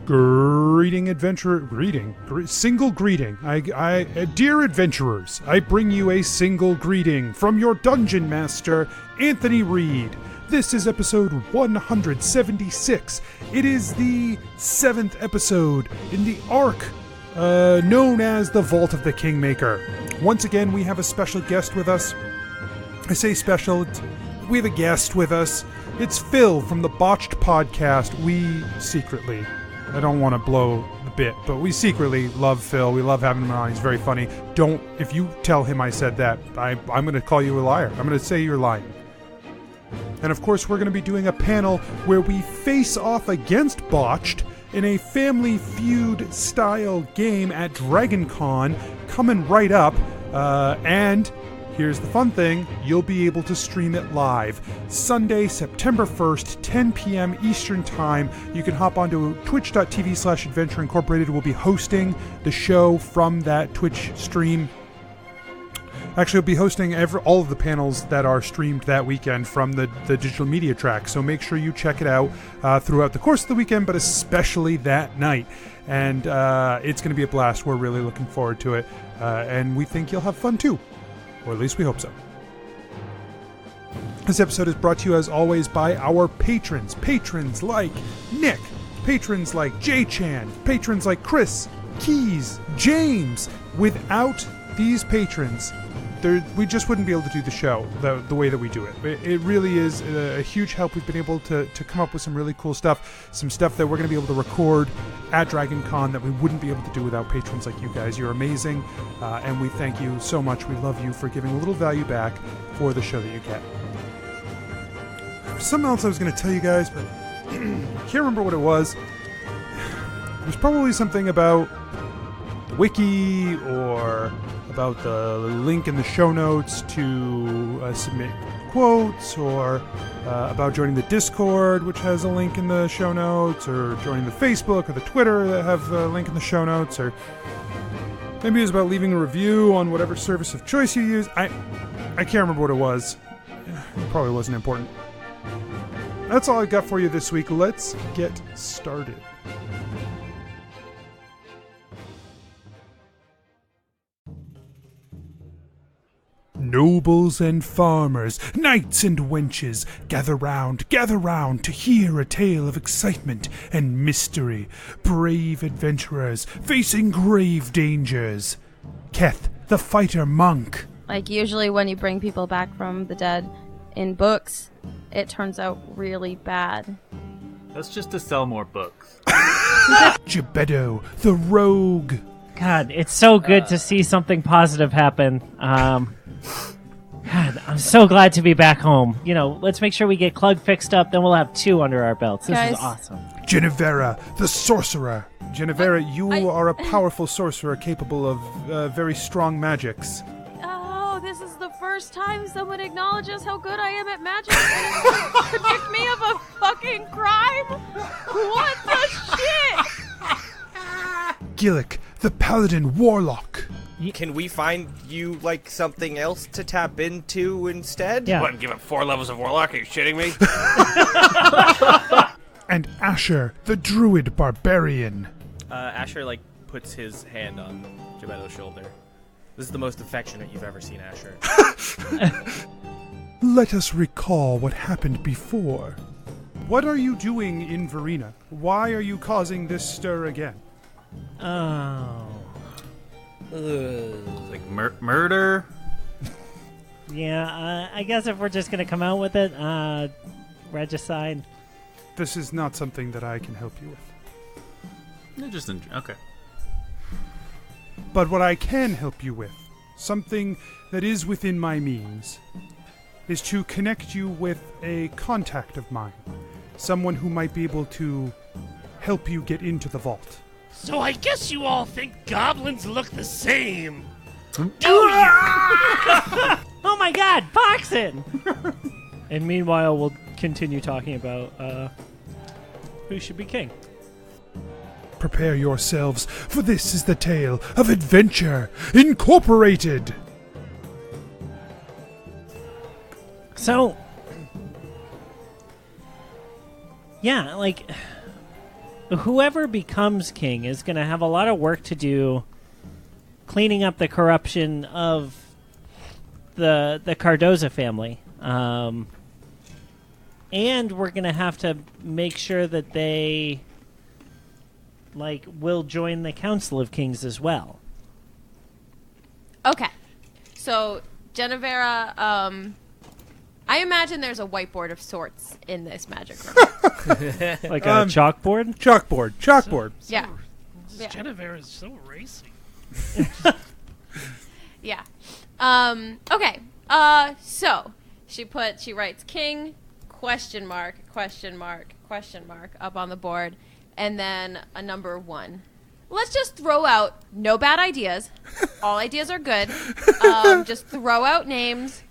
Single greeting. Dear adventurers, I bring you a single greeting from your dungeon master, Anthony Reed. This is episode 176. It is the 7th episode in the arc known as the Vault of the Kingmaker. Once again, we have a special guest with us. I say special, we have a guest with us. It's Phil from the Botched Podcast. We secretly, I don't want to blow the bit, but we secretly love Phil. We love having him on. He's very funny. If you tell him I said that, I'm going to call you a liar. I'm going to say you're lying. And of course, we're going to be doing a panel where we face off against Botched in a Family Feud style game at DragonCon coming right up. And here's the fun thing, you'll be able to stream it live. Sunday, September 1st, 10 p.m. Eastern Time. You can hop onto twitch.tv/Adventure Incorporated. We'll be hosting the show from that Twitch stream. Actually, we'll be hosting all of the panels that are streamed that weekend from the digital media track. So make sure you check it out throughout the course of the weekend, but especially that night. And it's going to be a blast. We're really looking forward to it. And we think you'll have fun too. Or at least we hope so. This episode is brought to you, as always, by our patrons. Patrons like Nick. Patrons like J-Chan. Patrons like Chris, Keys, James. Without these patrons, we just wouldn't be able to do the show the way that we do it. It really is a huge help. We've been able to come up with some really cool stuff, some stuff that we're going to be able to record at DragonCon that we wouldn't be able to do without patrons like you guys. You're amazing, and we thank you so much. We love you for giving a little value back for the show that you get. There's something else I was going to tell you guys, but I can't remember what it was. It was probably something about the wiki or about the link in the show notes to submit quotes, or about joining the Discord, which has a link in the show notes, or joining the Facebook or the Twitter that have a link in the show notes, or maybe it was about leaving a review on whatever service of choice you use. I can't remember what it was. It probably wasn't important. That's all I've got for you this week. Let's get started. Nobles and farmers, knights and wenches, gather round to hear a tale of excitement and mystery. Brave adventurers facing grave dangers. Keth, the fighter monk. Like, usually when you bring people back from the dead in books, it turns out really bad. That's just to sell more books. ReedJebeddo, the rogue. God, it's so good to see something positive happen. God, I'm so glad to be back home. Let's make sure we get Clug fixed up, then we'll have 2 under our belts. This is awesome. Jennuvera, the sorcerer. Jennuvera, you are a powerful sorcerer capable of very strong magics. Oh, this is the first time someone acknowledges how good I am at magic and convict me of a fucking crime? What the shit? Gillik, the paladin warlock. Can we find you, something else to tap into instead? Yeah. What, give it 4 levels of Warlock? Are you shitting me? And Asher, the druid barbarian. Asher, puts his hand on Jebeddo's shoulder. This is the most affectionate you've ever seen Asher. Let us recall what happened before. What are you doing in Verena? Why are you causing this stir again? Oh. Like murder? Yeah, I guess if we're just going to come out with it, regicide. This is not something that I can help you with. Okay. But what I can help you with, something that is within my means, is to connect you with a contact of mine. Someone who might be able to help you get into the vault. So I guess you all think goblins look the same. Oh my god, Poxxin! And meanwhile, we'll continue talking about who should be king. Prepare yourselves, for this is the tale of Adventure Incorporated! So, yeah, whoever becomes king is going to have a lot of work to do cleaning up the corruption of the Cardoza family. And we're going to have to make sure that they will join the Council of Kings as well. Okay. So, Jennuvera, I imagine there's a whiteboard of sorts in this magic room. Like a chalkboard? Chalkboard. Yeah. This Jennuvera is so racy. Yeah. Okay. So she writes king question mark up on the board, and then a number 1. Let's just throw out no bad ideas. All ideas are good. Just throw out names,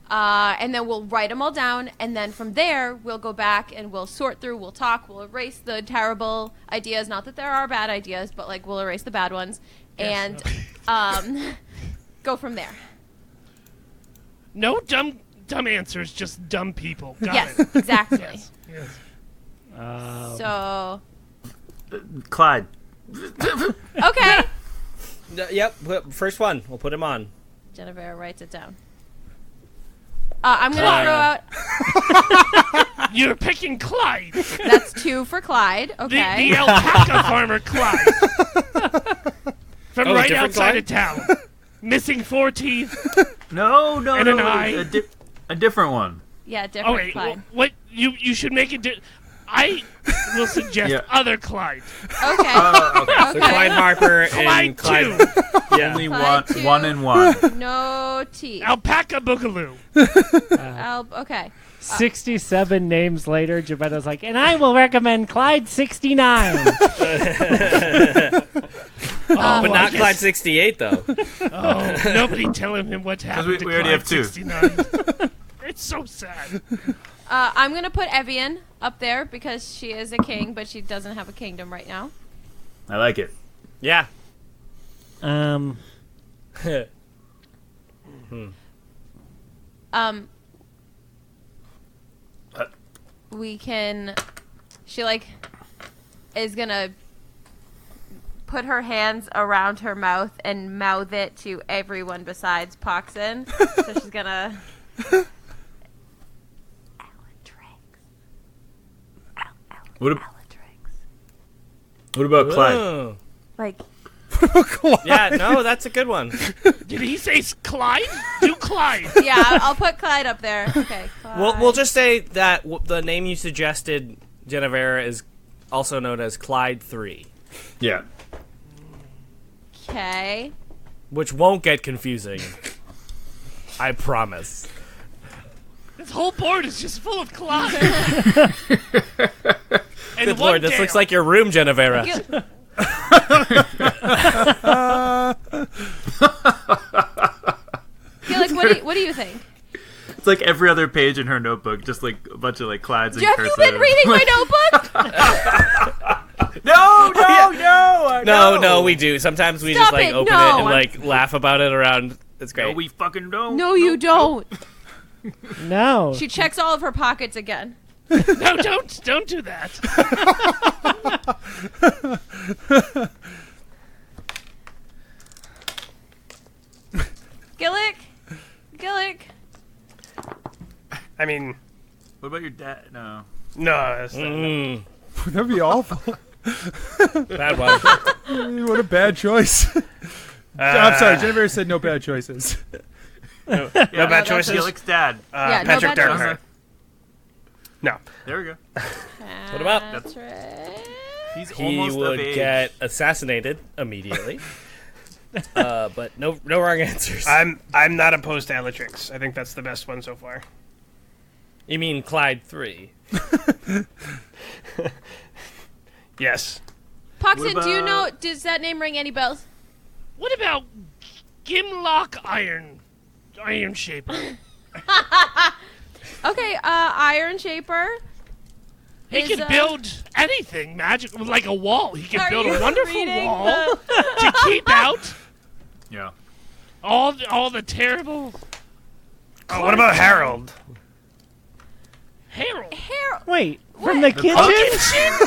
and then we'll write them all down, and then from there we'll go back and we'll sort through. We'll talk. We'll erase the terrible ideas. Not that there are bad ideas, but we'll erase the bad ones, and go from there. No dumb answers, just dumb people. Got Yes, it. exactly. Yes. So Clyde. okay. Yep, first one. We'll put him on. Jennuvera writes it down. I'm gonna throw out. You're picking Clyde. That's 2 for Clyde. Okay. The alpaca farmer Clyde. From right different outside Clyde? of town. Missing 4 teeth. No, And an eye. A different one. Yeah, different Okay, Clyde. what you should make it. I will suggest Yeah. other Clyde. Okay. So Clyde Harper and Clyde Clyde. 2. Yeah. Only Clyde two. one and one. No teeth. Alpaca Boogaloo. Okay. 67 names later, Gebetto's like, and I will recommend Clyde 69. But not Clyde 68, though. Oh, nobody telling him what's happened to we already Clyde have 2. 69. It's so sad. I'm gonna put Evian up there because she is a king, but she doesn't have a kingdom right now. I like it. Yeah. We can. She is gonna put her hands around her mouth and mouth it to everyone besides Poxxin. So she's gonna. What about Clyde? Oh. Yeah, No, that's a good one. Did he say Clyde? Do Clyde. I'll put Clyde up there. Okay. Clyde. We'll just say that the name you suggested, Jennuvera, is also known as Clyde 3, Yeah. Okay. which won't get confusing. I promise. This whole board is just full of Clyde. And Good one lord, this Dale. looks like your room, Jennuvera. Gillik, what do you think? It's like every other page in her notebook, just like a bunch of Clydes in Have cursive. you been reading my notebook? No, we do. Sometimes we Stop just it, open no. it and laugh about it around. It's great. No, we fucking don't. No, you don't. No. She checks all of her pockets again. No, don't do that. Gillik. I mean, What about your dad? No. no, that's That'd be awful. Bad one. What a bad choice. I'm sorry, Jennuvera said no bad choices. no bad That's choices. Gillik's dad. Yeah, no Patrick bad Darkhart. choices. No. There we go. What about? That's right. He's He almost would of age. get assassinated immediately. But no wrong answers. I'm not opposed to Elatrix. I think that's the best one so far. You mean Clyde 3? Yes. Poxxin, What do you know? about- Does that name ring any bells? What about Gimlock Iron Shaper? Okay, Iron Shaper. He Is, can build anything magic, like a wall. He can Are build you a wonderful reading wall to keep out Yeah. all the terrible. Oh, what about Harold? Harold. Wait, from the kitchen? Oakenshit?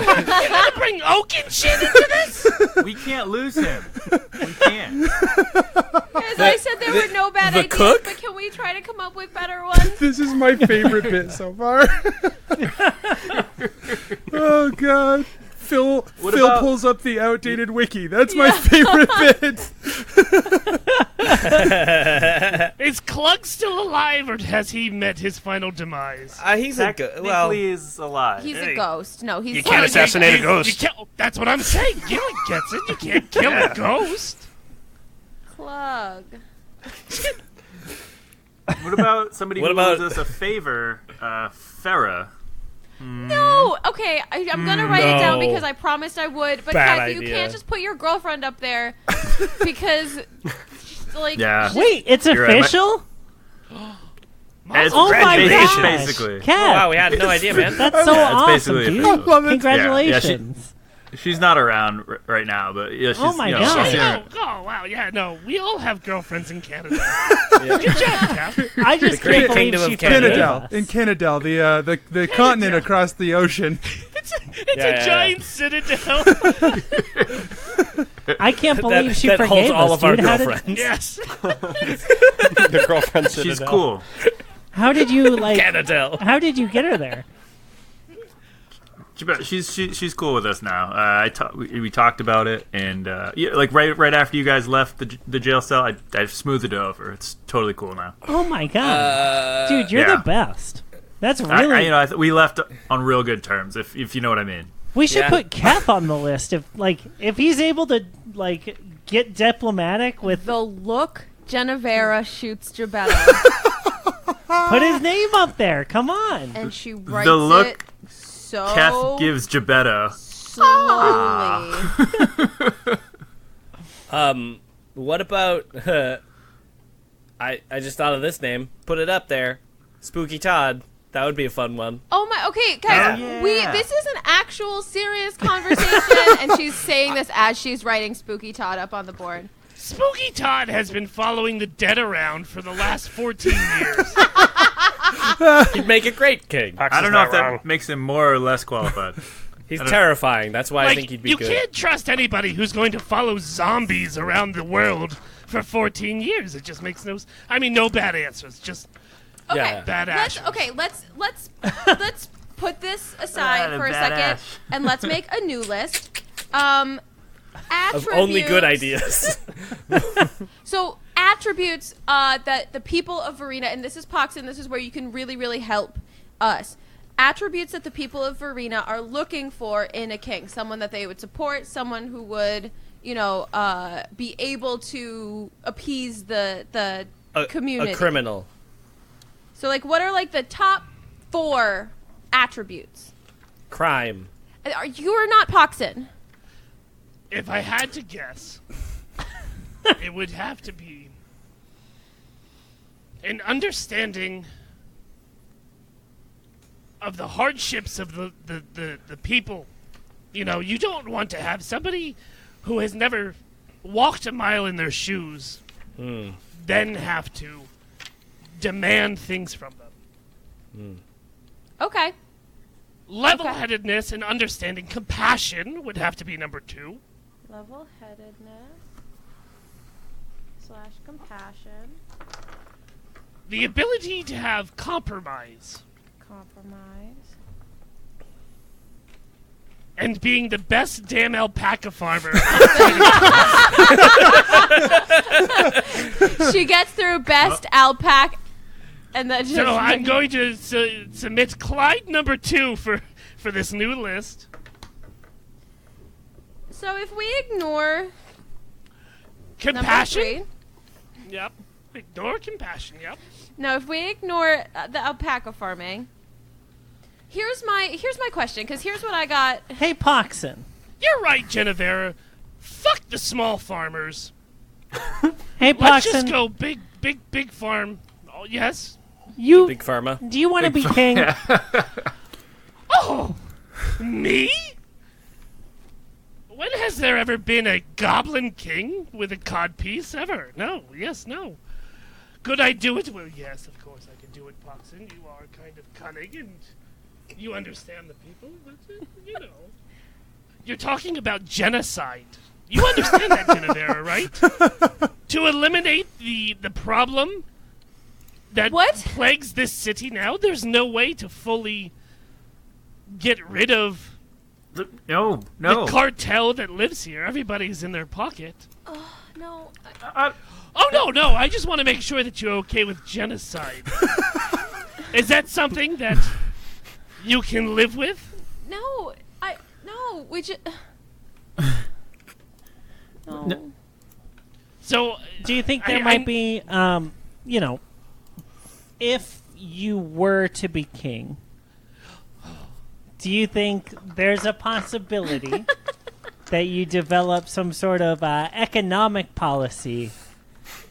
You're gonna bring Oakenshit into this? We can't lose him. We can't. As I said, there were no bad the ideas, cook? but can we try to come up with better ones? This is my favorite bit so far. Oh god. Phil about- pulls up the outdated wiki. That's my favorite bit. Is Clug still alive, or has he met his final demise? He's a well. Technically is alive. He's a ghost. No, he's You can't assassinate a You ghost. can't, that's what I'm saying. Gillik gets it. You can't kill a ghost. Clug. What about somebody What who about- owes us a favor? Farah. No, okay, I'm gonna write it down No. because I promised I would. But Bad Kathy, you idea. can't just put your girlfriend up there because, like, Yeah. Wait, it's You're right, official? It's Oh my it's gosh. basically. Kat, Wow, we had no idea, man. that's so Yeah, it's awesome, basically dude. official. Love it. Congratulations. She's not around right now, but yeah, she's. Oh my you know, God. she's here. Oh, wow, yeah, no, we all have girlfriends in Canada. Good job, Cap. I just great can't believe kingdom she of Canada. forgave Canadell. us. In Canadell, the continent across the ocean. It's Yeah, a yeah, giant citadel. I can't believe she that forgave holds all us, of our dude. girlfriends. Yes. The girlfriend She's citadel. cool. How did you like? Canadell. How did you get her there? She's cool with us now. We talked about it, and yeah, like right after you guys left the jail cell, I smoothed it over. It's totally cool now. Oh my god, dude, you're yeah. the best. That's really. We left on real good terms, if you know what I mean. We should Yeah. put Keth on the list if he's able to get diplomatic with. the look Jennuvera shoots Gebetto, Put his name up there. Come on. and she writes The look it so Keth gives Gebetto. slowly. What about? I just thought of this name. Put it up there. Spooky Todd. That would be a fun one. Oh my, okay, guys, Oh, we yeah. this is an actual serious conversation, and she's saying this as she's writing Spooky Todd up on the board. Spooky Todd has been following the dead around for the last 14 years. He'd make a great king. I don't know if that makes him more or less qualified. He's terrifying. That's why I think he'd be you good. can't trust anybody who's going to follow zombies around the world for 14 years. It just makes no bad answers. Just Okay, Yeah. Bad let's Asher. okay, let's put this aside for a Bad second, Ash. and let's make a new list. Of only good Attributes- ideas. So attributes that the people of Verena, and this is Poxxin, this is where you can really, really help us. Attributes that the people of Verena are looking for in a king. Someone that they would support, someone who would, be able to appease the community. A criminal. So, what are, the top 4 attributes? Crime. You are not Poxxin. if I had to guess, it would have to be an understanding of the hardships of the people. You know, you don't want to have somebody who has never walked a mile in their shoes then have to demand things from them. Okay. Level-headedness and understanding. Compassion would have to be number 2. Level-headedness / compassion. The ability to have compromise. Compromise. And being the best damn alpaca farmer. She gets through best alpaca, and then So I'm going to submit Clyde number 2 for this new list. So if we ignore Compassion. number 3, Yep. Ignore compassion. Yep. no, if we ignore the alpaca farming, here's my question, because here's what I got. Hey, Poxxin. You're right, Jennuvera. Fuck the small farmers. Hey, Let's just Poxxin. go big farm. Oh, yes. You Big Pharma. do you want to be king? Oh, me? When has there ever been a goblin king with a codpiece ever? No. Yes, no. Could I do it? Well, yes, of course I can do it, Poxxin. You are kind of cunning and you understand the people, but, You're talking about genocide. You understand that, Jennuvera, right? To eliminate the problem that plagues this city now, there's no way to fully get rid of the cartel that lives here. Everybody's in their pocket. No. No. I just want to make sure that you're okay with genocide. Is that something that you can live with? No. We just... No. So, do you think there might be, if you were to be king, do you think there's a possibility that you develop some sort of economic policy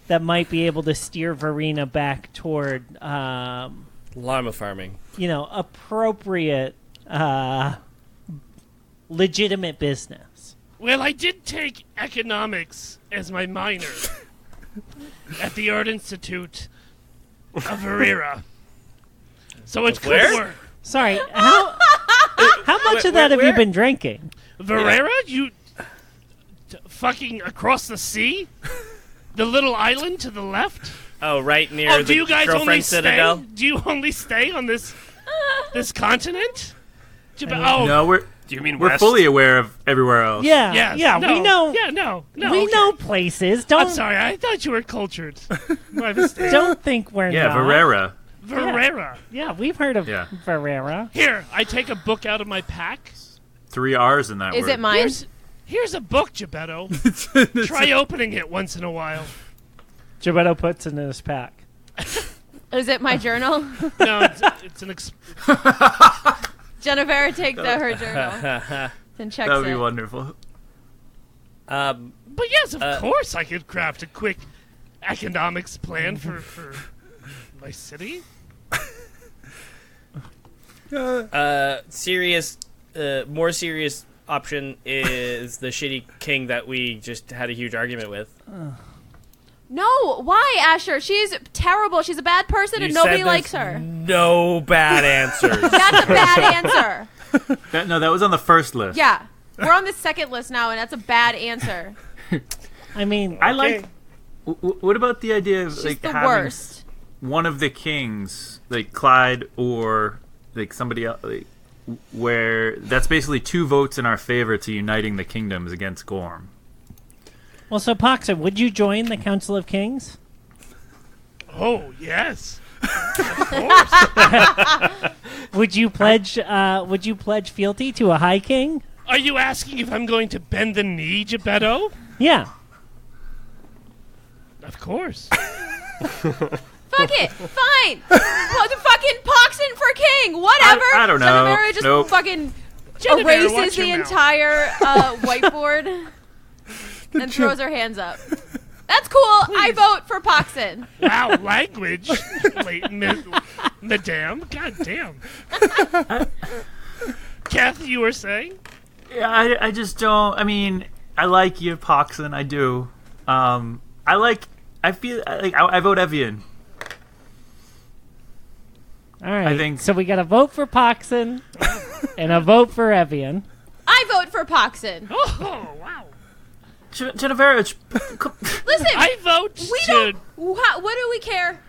that might be able to steer Verena back toward llama farming? Appropriate, legitimate business. Well, I did take economics as my minor at the Art Institute of Verera. So it could work. Sorry, how much of that have you been drinking? Verera? You fucking across the sea? The little island to the left? Oh, right near do you guys girlfriend only citadel? Do you only stay on this continent? No, Do you mean we're west? fully aware of everywhere else. Yes, no. We know. Yeah, no. We know places. I'm sorry, I thought you were cultured. My mistake. Don't think we're not. Verera. Verera. Yeah, we've heard of Verera. Here, I take a book out of my pack. 3 R's in that word. Is it mine? Here's a book, Jebeddo. Try opening it once in a while. Jebeddo puts it in his pack. Is it my journal? No, it's an... Jennuvera takes her journal and checks it. That would be wonderful. But yes, of course I could craft a quick economics plan for my city. More serious option is the shitty king that we just had a huge argument with. No, why, Asher? She's terrible. She's a bad person and nobody likes her. No bad answers. That's a bad answer. That was on the first list. Yeah. We're on the second list now, and that's a bad answer. I mean, I like... What about the idea of She's the having worst. one of the kings, like Clyde or somebody else, where that's basically 2 votes in our favor to uniting the kingdoms against Gorm? Well, so Poxxin, would you join the Council of Kings? Oh, yes. Of course. Would you pledge fealty to a high king? Are you asking if I'm going to bend the knee, Jebeddo? Yeah. Of course. Fuck it. Fine. Well, the fucking Poxxin for king. Whatever. I don't know. Jennuvera just fucking Jennuvera, erases watch the your mouth. entire whiteboard and throws her hands up. That's cool. Please. I vote for Poxxin. Wow, language, madame. God damn. Keth, you were saying? Yeah, I just don't... I mean, I like you, Poxxin. I do. I feel like I vote Evian. All right. I think so. We got a vote for Poxxin and a vote for Evian. I vote for Poxxin. Oh, wow. Jennuvera, Listen, I vote we to... don't. What do we care?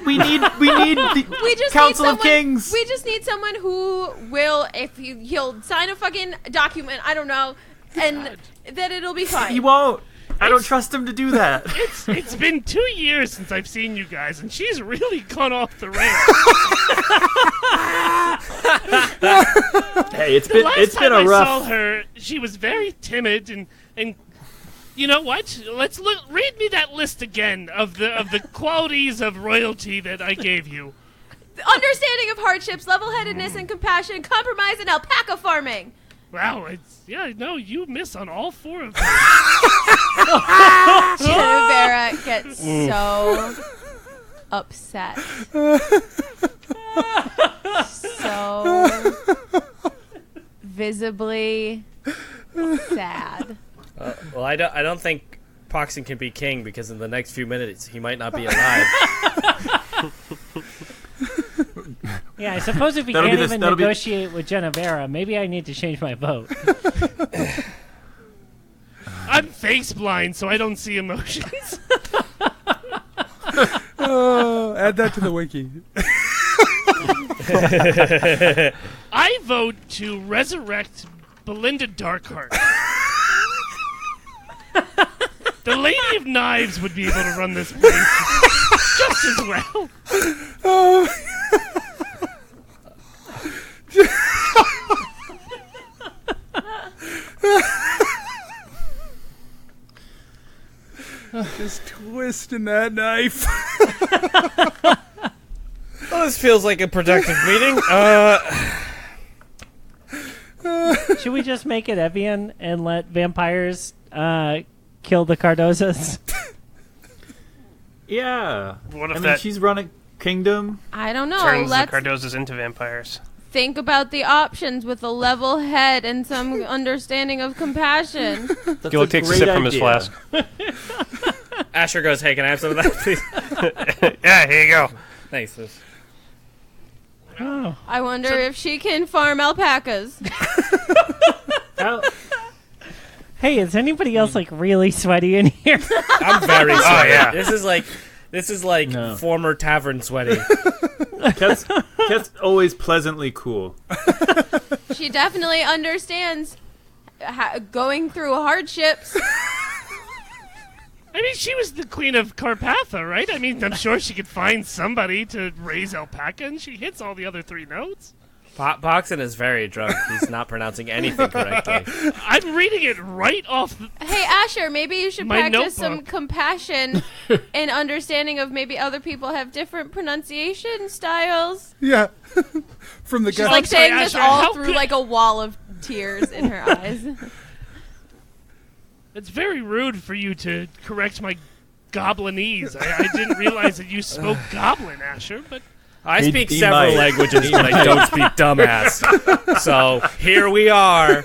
we need the We just Council need of Kings. We just need someone who will, if he'll sign a fucking document, I don't know, and that it'll be fine. He won't. I don't trust him to do that. It's been 2 years since I've seen you guys, and she's really gone off the rails. Hey, it's The been last time a rough. I saw her, she was very timid, and you know what? Let's read me that list again of the qualities of royalty that I gave you. Understanding of hardships, level-headedness and compassion, compromise, and alpaca farming. Wow, no, you miss on all 4 of them. Jennuvera gets so upset. So visibly sad. Well, I don't think Poxxin can be king because in the next few minutes he might not be alive. Yeah, I suppose if he That'll can't be even negotiate with Jennuvera, maybe I need to change my vote. I'm face blind, so I don't see emotions. Oh, add that to the wiki. I vote to resurrect Belinda Darkheart. The Lady of Knives would be able to run this place just as well. Oh. Just twisting that knife. Well, this feels like a productive meeting. Should we just make it Evian and let vampires kill the Cardozas? Yeah. What if I mean, that she's running kingdom. I don't know. turns the Let's Cardozas into vampires? think about the options with a level head and some understanding of compassion. That's Gillik takes a sip from his idea. flask. Asher goes, hey, can I have some of that, please? Yeah, here you go. Thanks. Oh. I wonder if she can farm alpacas. How- Hey, is anybody else like really sweaty in here? I'm very sweaty. yeah. This is like No. former tavern sweaty. Keth's always pleasantly cool. She definitely understands going through hardships. I mean, she was the queen of Carpatha, right? I mean, I'm sure she could find somebody to raise alpaca, and she hits all the other 3 notes. Poxxin is very drunk. He's not pronouncing anything correctly. I'm reading it right off the... Hey, Asher, maybe you should My practice some notebook. compassion and understanding of maybe other people have different pronunciation styles. Yeah. From the She's guy. like sorry, saying this Asher, all how through could- like a wall of tears in her eyes. It's very rude for you to correct my goblinese. I didn't realize that you spoke goblin, Asher, but... I He- speak he several might. languages, but I don't speak dumbass. So here we are.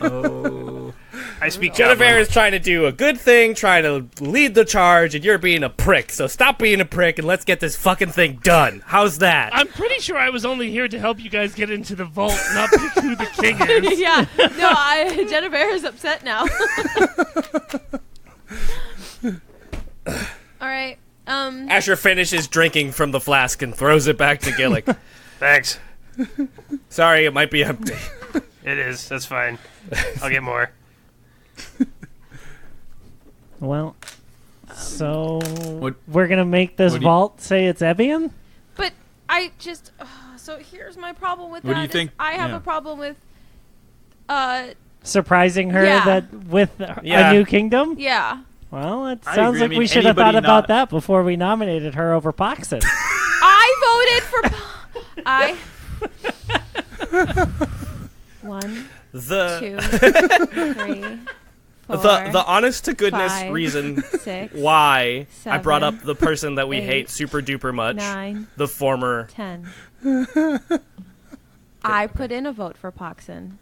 Oh. I speak Jennuvera goblin. is trying to do a good thing, trying to lead the charge, and you're being a prick. So stop being a prick and let's get this fucking thing done. How's that? I'm pretty sure I was only here to help you guys get into the vault, not pick who the king is. Yeah, no, Jennuvera's upset now. All right. Asher finishes drinking from the flask and throws it back to Gillik. Thanks. Sorry, it might be empty. It is. That's fine. I'll get more. Well, so What- we're gonna make this what do you- vault say it's Evian? But I just so here's my problem with What do that. you think? I have Yeah. a problem with Surprising her Yeah. that with Yeah. a new kingdom? yeah. Well, it I sounds agree. I like mean, we should have thought anybody about not- that before we nominated her over Poxxin. I voted for I 1, The 2, 3, 4, the honest to goodness 5, reason 6, why I brought 7, up the person that we 8, hate super duper much, 9, the former. 10. I put in a vote for Poxxin.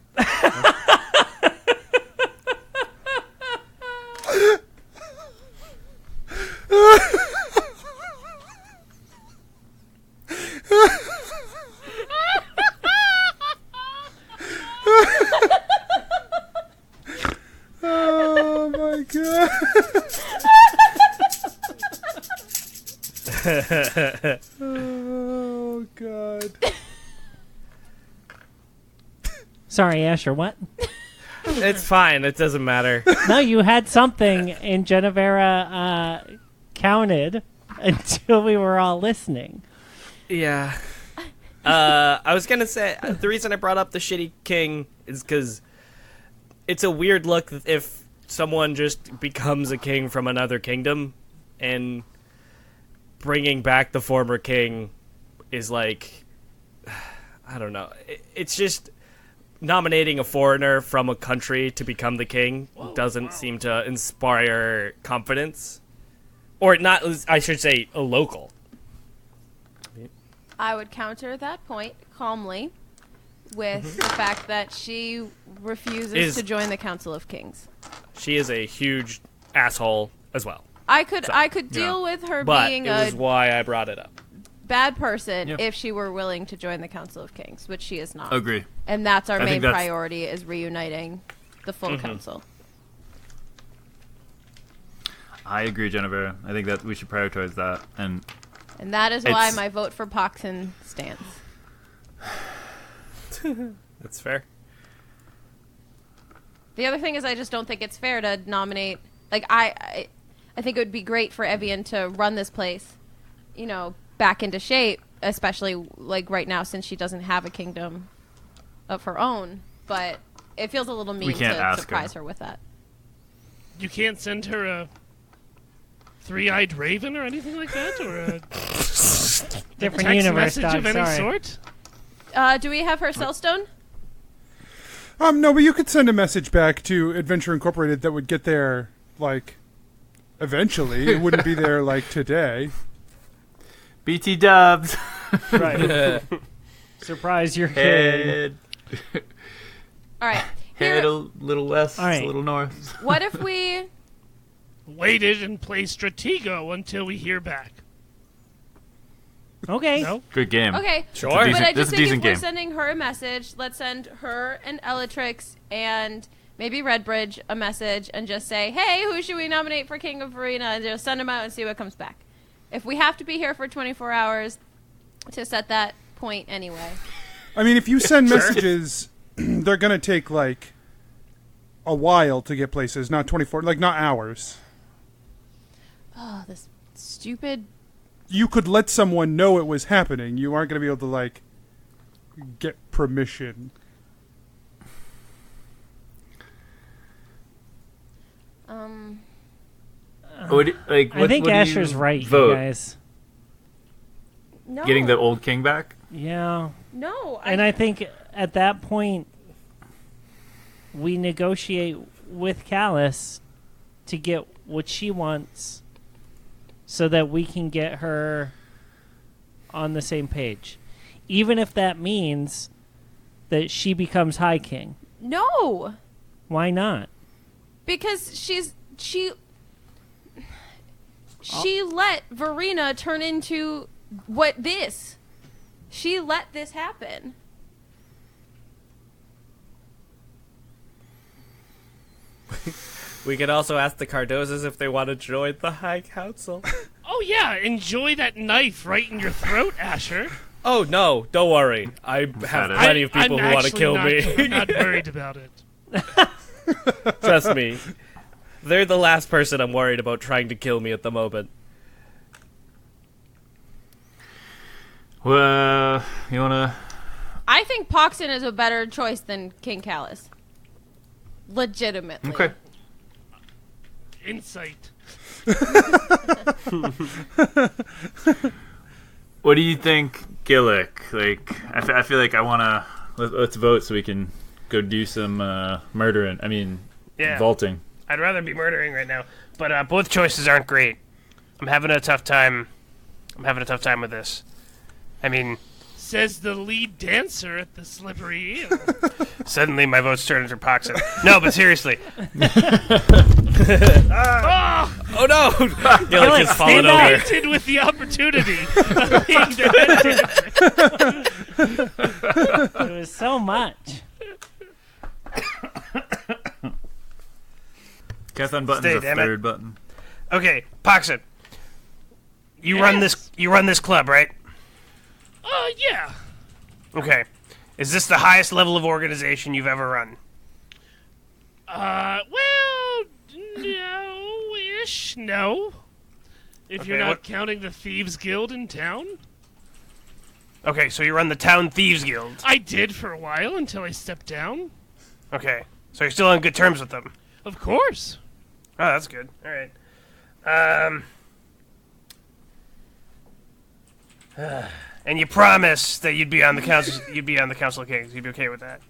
Oh my god. Oh god. Sorry, Asher, what? It's fine. It doesn't matter. No, you had something, and Jennuvera counted until we were all listening. Yeah. I was gonna say the reason I brought up the shitty king is because it's a weird look if someone just becomes a king from another kingdom, and bringing back the former king is like, I don't know. It's just nominating a foreigner from a country to become the king doesn't seem to inspire confidence, or not. I should say a local. I would counter that point calmly with the fact that she refuses Is- to join the Council of Kings. She is a huge asshole as well. I could deal with her But being it was a why I brought it up. bad person Yeah. if she were willing to join the Council of Kings, which she is not. Agree. And that's our I main think that's- priority, is reuniting the full council. I agree, Jennuvera. I think that we should prioritize that. And And that is why It's- my vote for Poxxin stands. That's fair. The other thing is, I just don't think it's fair to nominate. Like, I think it would be great for Evian to run this place, back into shape, especially like right now, since she doesn't have a kingdom of her own. But it feels a little mean can't to ask surprise her. her with that. You can't send her a three-eyed raven or anything like that, or a Different text universe, message dog. of any Sorry. sort. Do we have her cellstone? No, but you could send a message back to Adventure Incorporated that would get there, like, eventually. It wouldn't be there, like, today. BT Dubs. Right. Surprise your kid. Head. All right. Head a little west, All right. a little north. What if we... Waited and play Stratego until we hear back. Okay. No? Good game. Okay. Sure. But Decent- I this just is a think if decent we're game. sending her a message, let's send her and Ellatrix and maybe Redbridge a message and just say, hey, who should we nominate for King of Arena? And just send them out and see what comes back. If we have to be here for 24 hours to set that point anyway. I mean, if you send messages, they're going to take, like, a while to get places, not 24, like, not hours. Oh, this stupid... You could let someone know it was happening. You aren't going to be able to, like, get permission. I think Asher's right, vote? you guys. No. Getting the old king back? Yeah. No. And I think at that point, we negotiate with Callus to get what she wants so that we can get her on the same page. Even if that means that she becomes High King. No. Why not? Because she let Verena turn into this. She let this happen. We could also ask the Cardozas if they want to join the High Council. Oh yeah, enjoy that knife right in your throat, Asher. Oh no, don't worry. I have it. plenty of people I'm who want to actually kill not, me. I'm not worried about it. Trust me. They're the last person I'm worried about trying to kill me at the moment. Well, you wanna? I think Poxxin is a better choice than King Callus. Legitimately. Okay. Insight. What do you think, Gillik? Like, I feel like I wanna let's vote so we can go do some murdering. I mean, Yeah. vaulting. I'd rather be murdering right now, but both choices aren't great. I'm having a tough time. With this. I mean, Says the lead dancer at the Slippery Eel. suddenly my vote's turned into Poxxin. No, but seriously, Oh no! Gillik has fallen stand up. over. Painted with the opportunity of being the head dancer. It was so much. Keth unbuttons Stay, the damn it. third button. okay, Poxxin. You Yes. run this club, right? Yeah. Okay. Is this the highest level of organization you've ever run? Well, no-ish, no. If you're Okay, not what- counting the Thieves Guild in town. Okay, so you run the Town Thieves Guild. I did for a while until I stepped down. Okay, so you're still on good terms with them. Of course. Oh, that's good. All right. And you promised that you'd be on the council. You'd be on the Council of Kings. You'd be okay with that.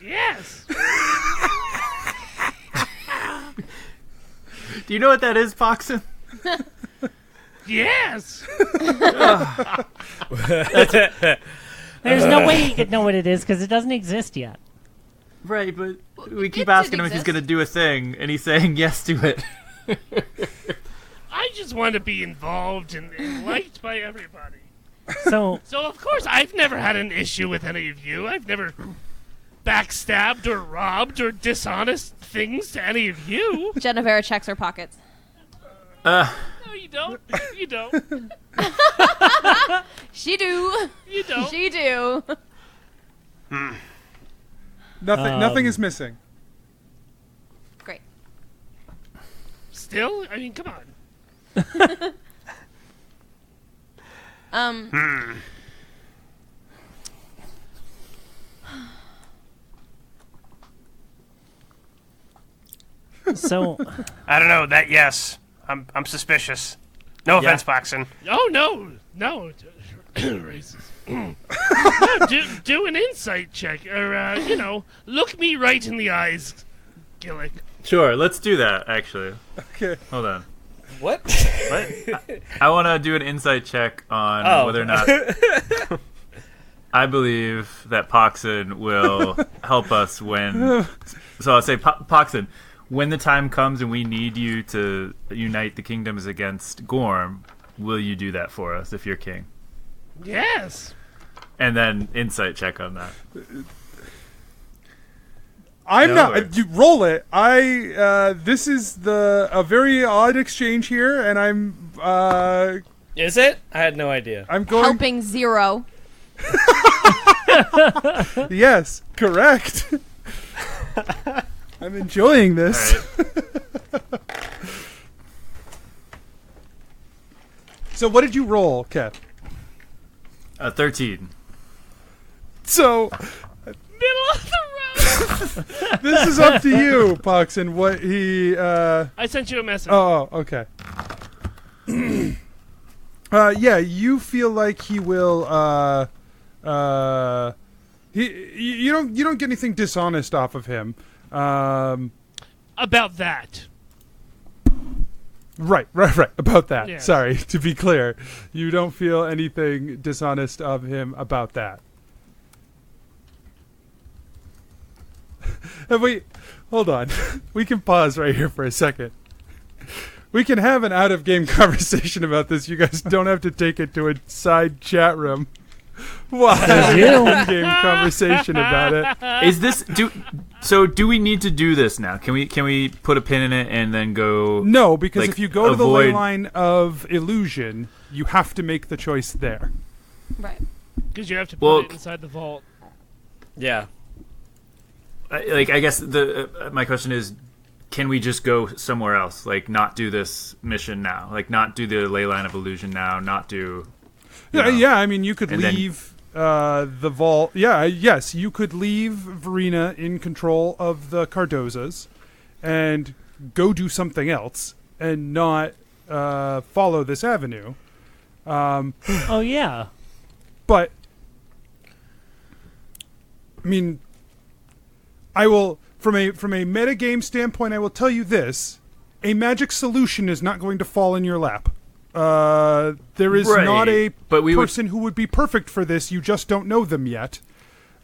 Yes. Do you know what that is, Poxxin? Yes. There's no way you could know what it is because it doesn't exist yet. Right, but we keep it asking did him if he's exist. gonna do a thing, and he's saying yes to it. I just want to be involved and liked by everybody. So of course, I've never had an issue with any of you. I've never backstabbed or robbed or dishonest things to any of you. Jennuvera checks her pockets. No, you don't. You don't. She do. You don't. She do. Nothing is missing. Great. Still? I mean, come on. So I don't know. That yes, I'm suspicious. No offense, Poxxin. Oh, no. Racist. No, do an insight check, or, look me right in the eyes, Gillik. Sure, let's do that, actually. Okay. Hold on. What? What? I want to do an insight check on whether or not I believe that Poxxin will help us when... So I'll say, Poxxin, when the time comes and we need you to unite the kingdoms against Gorm, will you do that for us if you're king? Yes. And then insight check on that. I'm not. You roll it. This is a very odd exchange here, and I'm. Is it? I had no idea. I'm going. Helping 0. Yes, correct. I'm enjoying this. Right. So, what did you roll, Keth? 13. So, Middle of the road. this is up to you, Poxxin. What he? I sent you a message. Oh, okay. Yeah, you feel like he will. You don't get anything dishonest off of him. About that. Right. About that. Yes. Sorry, to be clear, you don't feel anything dishonest of him about that. Hold on. We can pause right here for a second. We can have an out-of-game conversation about this. You guys don't have to take it to a side chat room. While having an in-game conversation about it. Is this do we need to do this now? Can we put a pin in it and then go? No, because like, if you go to the ley avoid- line of illusion, you have to make the choice there. Right. Because you have to put it inside the vault. Yeah. I guess my question is, can we just go somewhere else? Like, not do this mission now. Like, not do the ley line of illusion now. Not do. Yeah. I mean, you could And leave the vault. Yeah. Yes, you could leave Verena in control of the Cardozas, and go do something else, and not follow this avenue. oh yeah. But I mean, I will from a metagame standpoint, I will tell you this: a magic solution is not going to fall in your lap. There is not a person who would be perfect for this. You just don't know them yet.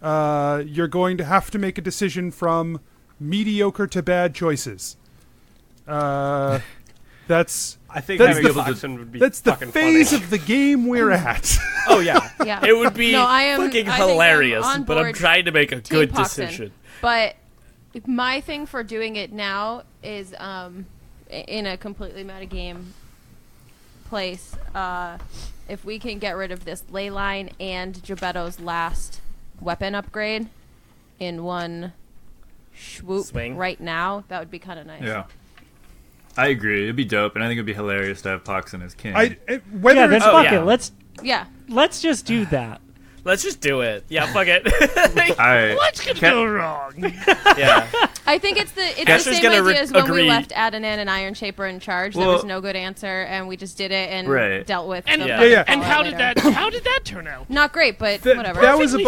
You're going to have to make a decision from mediocre to bad choices. That's I think That's having the- Poxxin would be the fucking phase funny. of the game we're at. Oh yeah. Yeah. It would be No, I am- fucking I think I'm hilarious, on but I'm board trying to make a Team good Poxxin. decision. But my thing for doing it now is in a completely metagame place. If we can get rid of this ley line and Jebeddo's last weapon upgrade in one swoop Swing. right now, that would be kind of nice. Yeah. I agree. It'd be dope, and I think it'd be hilarious to have Poxxin as king. Whether Yeah, then it's fuck yeah. it. Yeah. Let's just do that. Let's just do it. Yeah, fuck it. All right. What could go wrong? Yeah. I think it's the Asher's same gonna idea as when agree. we left Adnan and Iron Shaper in charge. There Well- was no good answer, and we just did it and Right. dealt with. And the Yeah. fucking Yeah. And fallout how did later. that turn out? Not great, but That whatever. was a Perfectly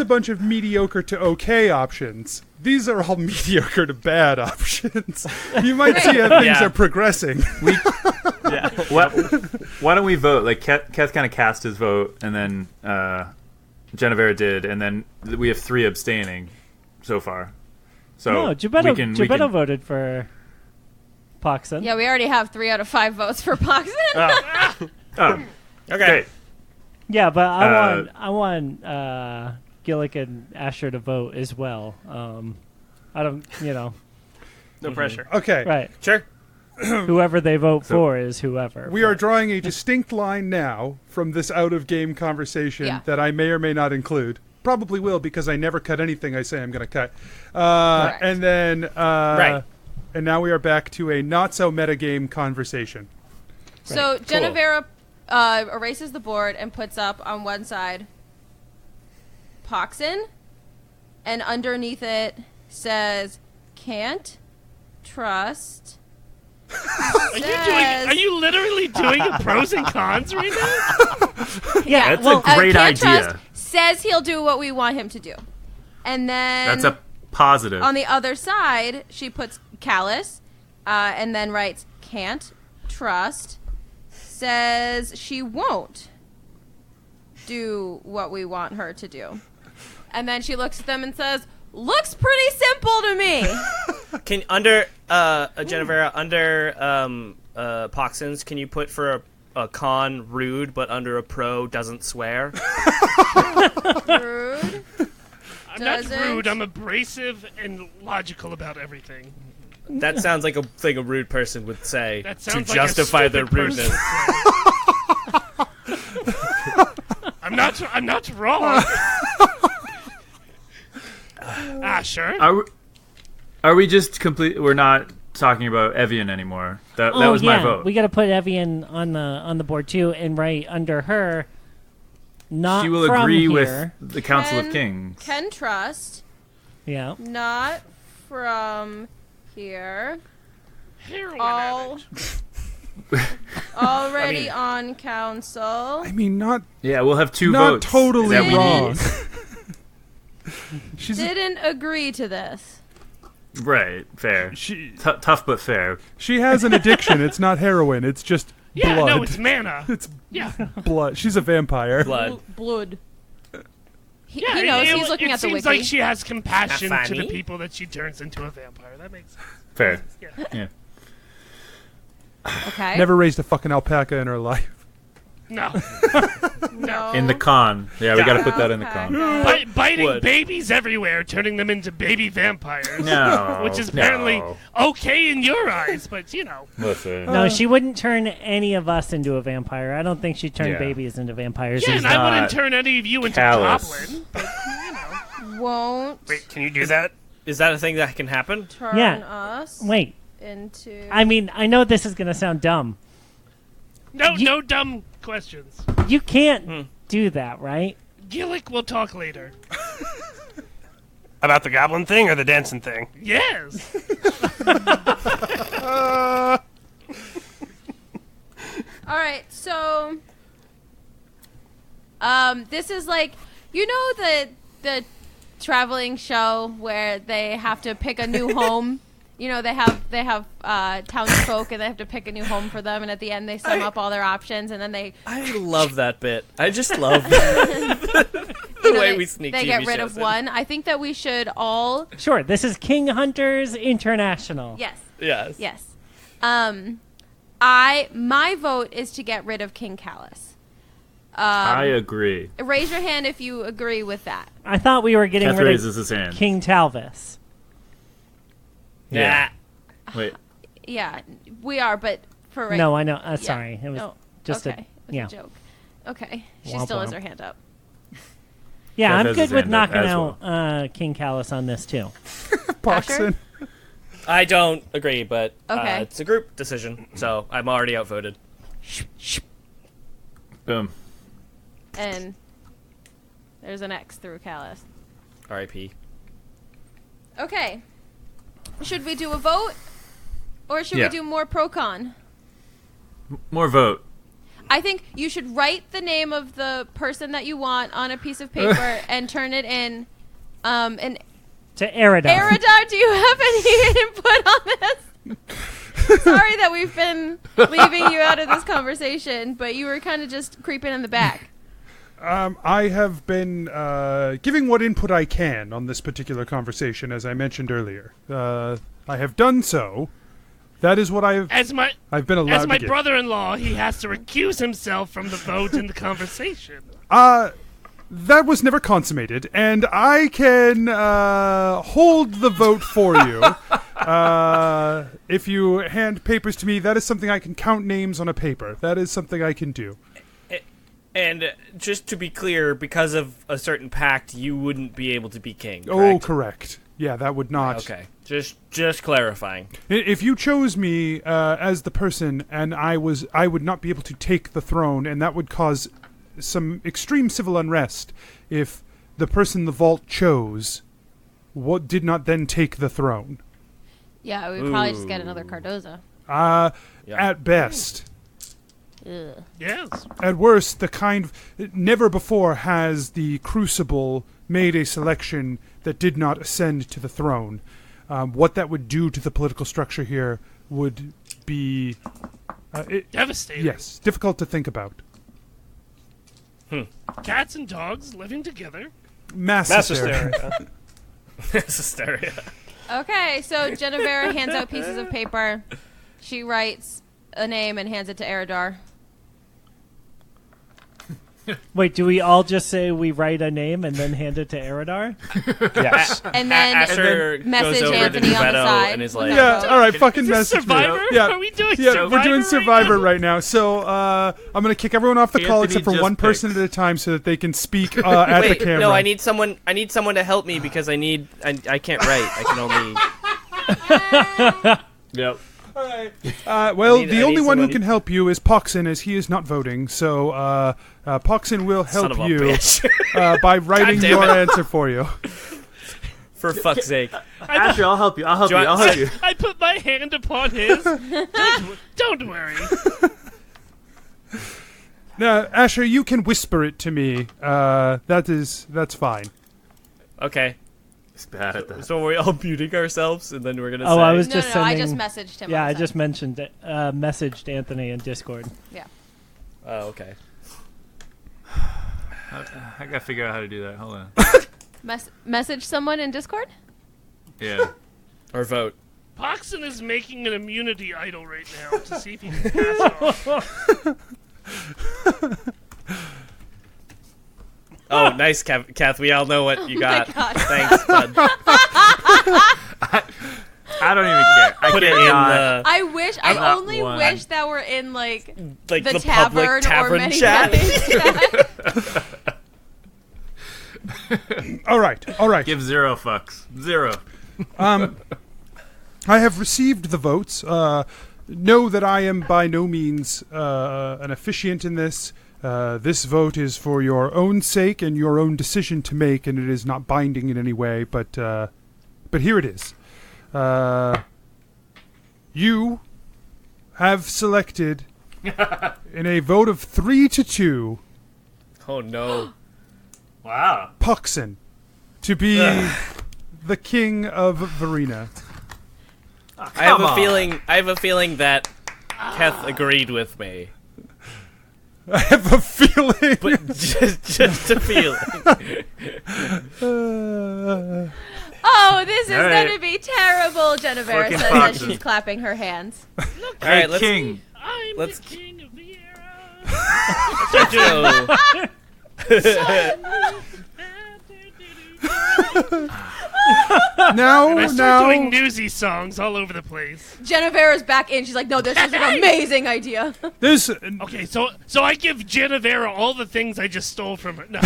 bunch fine. of mediocre to okay options. These are all mediocre to bad options. You might see how things Yeah. are progressing. Yeah. Why don't we vote? Like, Keth kind of cast his vote, and then Jennuvera did, and then we have 3 abstaining so far. So No, we Jebeddo can voted for Poxxin. Yeah, we already have 3 out of 5 votes for Poxxin. Oh, Okay. great. Yeah, but I want Gillik and Asher to vote as well. I don't, No pressure. Okay. right. Sure. Whoever they vote for is whoever. We are drawing a distinct line now from this out-of-game conversation that I may or may not include. Probably will, because I never cut anything I say I'm going to cut. Correct. And then, Right. And now we are back to a not-so-metagame conversation. So Jennuvera erases the board and puts up on one side Poxxin, and underneath it says "can't trust." Are you literally doing a pros and cons right now? Yeah, That's well, a great can't idea. trust says he'll do what we want him to do, and then That's a positive. on the other side she puts callous, and then writes "can't trust." Says she won't do what we want her to do. And then she looks at them and says, "Looks pretty simple to me." Can under Jennuvera, under Poxxins, can you put for a con rude, but under a pro doesn't swear? Rude. I'm not Doesn't. rude. I'm abrasive and logical about everything. That sounds like a thing a rude person would say That to sounds like justify a their stupid person. rudeness. I'm not wrong. Sure. Are we just complete? We're not talking about Evian anymore. That was my vote. We got to put Evian on the board too, and right under her. Not She will from agree here. with the Council of Kings. Can trust. Yeah. Not from here. Heroin All addict. already on council. I mean, not Yeah, we'll have 2 not votes. totally that we wrong. need. She's Didn't agree to this. Right, fair. she Tough but fair. she has an addiction. It's not heroin. It's just Yeah, blood. no, it's mana. It's Yeah. blood. She's a vampire. Blood. Blood. He Yeah, knows. it- He's looking it at the seems wiki. like she has compassion Not to the funny. people that she turns into a vampire. That makes sense. Fair. Yeah. Yeah. Okay. Never raised a fucking alpaca in her life. No. No. In the con. Yeah, we got to put that in the Okay. con. Biting Would. babies everywhere, turning them into baby vampires. No. Which is apparently no. okay in your eyes, but you know. Listen. No, she wouldn't turn any of us into a vampire. I don't think she'd turn Yeah. babies into vampires. Yeah, She's and I wouldn't not turn any of you into callous. goblin. But, you know. Won't Wait, can you do that? Is that a thing that can happen? turn Yeah. us Wait, into. I mean, I know this is going to sound dumb. No dumb questions. You can't do that, right? Gillik will talk later. About the goblin thing or the dancing thing? Yes. All right, so this is like, you know, the traveling show where they have to pick a new home. You know, they have townsfolk and they have to pick a new home for them, and at the end they sum up all their options, and then they I love that bit. I just love the way we sneak they TV get rid shows of in. one. I think that we should all Sure, this is King Hunters International. yes. Yes. My vote is to get rid of King Callus. I agree. Raise your hand if you agree with that. I thought we were getting Keth rid raises of his hand. King Talvis. Yeah. Wait. Yeah, we are, but for right. No, I know. Yeah. Sorry, it was No, just okay. It was yeah. a joke. Okay, she Womp still has womp. her hand up. Yeah, Keth I'm has good his with hand up knocking as out King Callus on this too. Poxxin. I don't agree, but Okay. it's a group decision, so I'm already outvoted. Boom. And there's an X through Callus. R.I.P. Okay. Should we do a vote? Or should Yeah. we do more pro-con? More vote. I think you should write the name of the person that you want on a piece of paper and turn it in. And To Eridar. Eridar, do you have any input on this? Sorry that we've been leaving you out of this conversation, but you were kind of just creeping in the back. I have been giving what input I can on this particular conversation, as I mentioned earlier. I have done so That is what I've been allowed to As my get. brother-in-law, he has to recuse himself from the vote in the conversation. That was never consummated, and I can hold the vote for you. If you hand papers to me, that is something I can count names on a paper. That is something I can do. And just to be clear, because of a certain pact, you wouldn't be able to be king, correct? Oh, correct. Yeah, that would not. Okay, just clarifying. If you chose me as the person, and I would not be able to take the throne, and that would cause some extreme civil unrest if the person the vault chose did not then take the throne. Yeah, we'd probably just get another Cardoza. At best. Ugh. Yes. At worst, never before has the Crucible made a selection that did not ascend to the throne. What that would do to the political structure here would be Devastating. Yes, difficult to think about. Cats and dogs living together. Mass hysteria. Mass hysteria. Okay, so Jennuvera hands out pieces of paper. She writes a name and hands it to Eridar. Wait, do we all just say we write a name and then hand it to Eridar? Yes. And then Asher message goes over Anthony to on the DreGebeddo side. and is like, Yeah, all right, fucking Is this message me. Survivor? Yeah, Are we doing yeah, Survivor? we're doing right Survivor now? right now. So I'm going to kick everyone off the call Anthony except for just one person picked. at a time so that they can speak at the wait, camera. no, I need someone to help me because I can't write. I can only. Yep. Well, I need the only one who somebody- can help you is Poxxin, as he is not voting. So Poxxin will Son help of a you bitch. by writing God damn your it. answer for you. For fuck's sake. Asher, I'll help you. I'll help you. I'll help you. I put my hand upon his. Don't worry. Now, Asher, you can whisper it to me. That's fine. Okay. He's bad at that. So are we all muting ourselves and then we're gonna Oh, say I was No, just no, I sending. just messaged him. Yeah, on I the just side. messaged Anthony in Discord. Yeah. Oh, okay. I gotta figure out how to do that. Hold on. Message someone in Discord? Yeah. Or vote. Poxxin is making an immunity idol right now to see if he can pass off. Oh, nice, Kath. We all know what you got. God. Thanks, bud. I don't even care. I Put it can't in not- I wish. I not only one. wish that we're in like like the the tavern, public or tavern Many chat. Pennies chat. All right. Give 0 fucks. 0. I have received the votes. Know that I am by no means an officiant in this. This vote is for your own sake and your own decision to make, and it is not binding in any way. But here it is. You have selected in a vote of 3-2 Oh no. Wow. Poxxin to be the king of Verena. I have a feeling that Keth agreed with me. I have a feeling. But just a feeling. Oh, this is All right. going to be terrible, Jennuvera Fucking says as Poxxin. she's clapping her hands. All Hey, right, let's King. I'm Let's- the king of the era. go. now, I start doing now, newsy songs all over the place. Jennuvera's back in. She's like, no, this is an amazing idea. there's Okay, so I give Jennuvera all the things I just stole from her. No.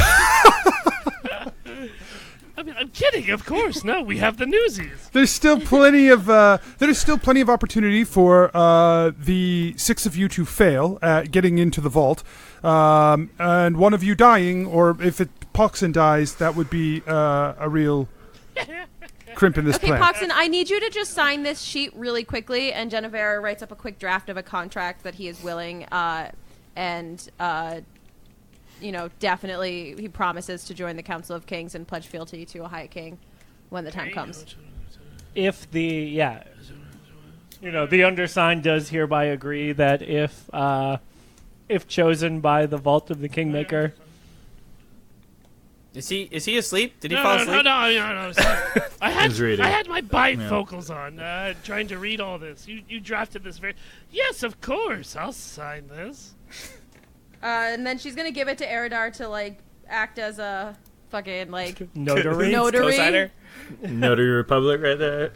I mean, I'm kidding, of course. No, we have the newsies. there's still plenty of opportunity for the 6 of you to fail at getting into the vault, and one of you dying, or if Poxxin dies, that would be a real crimp in this Okay, plan. Poxxin, I need you to just sign this sheet really quickly, and Jennuvera writes up a quick draft of a contract that he is willing, definitely he promises to join the Council of Kings and pledge fealty to a High King when the time comes. If the the undersigned does hereby agree that if chosen by the Vault of the Kingmaker, Is he asleep? Did he fall asleep? No. I had my bifocals on, trying to read all this. You drafted this very... Yes, of course. I'll sign this. And then she's gonna give it to Eridar to like act as a fucking like Notary. Co-signer? Notary Republic right there.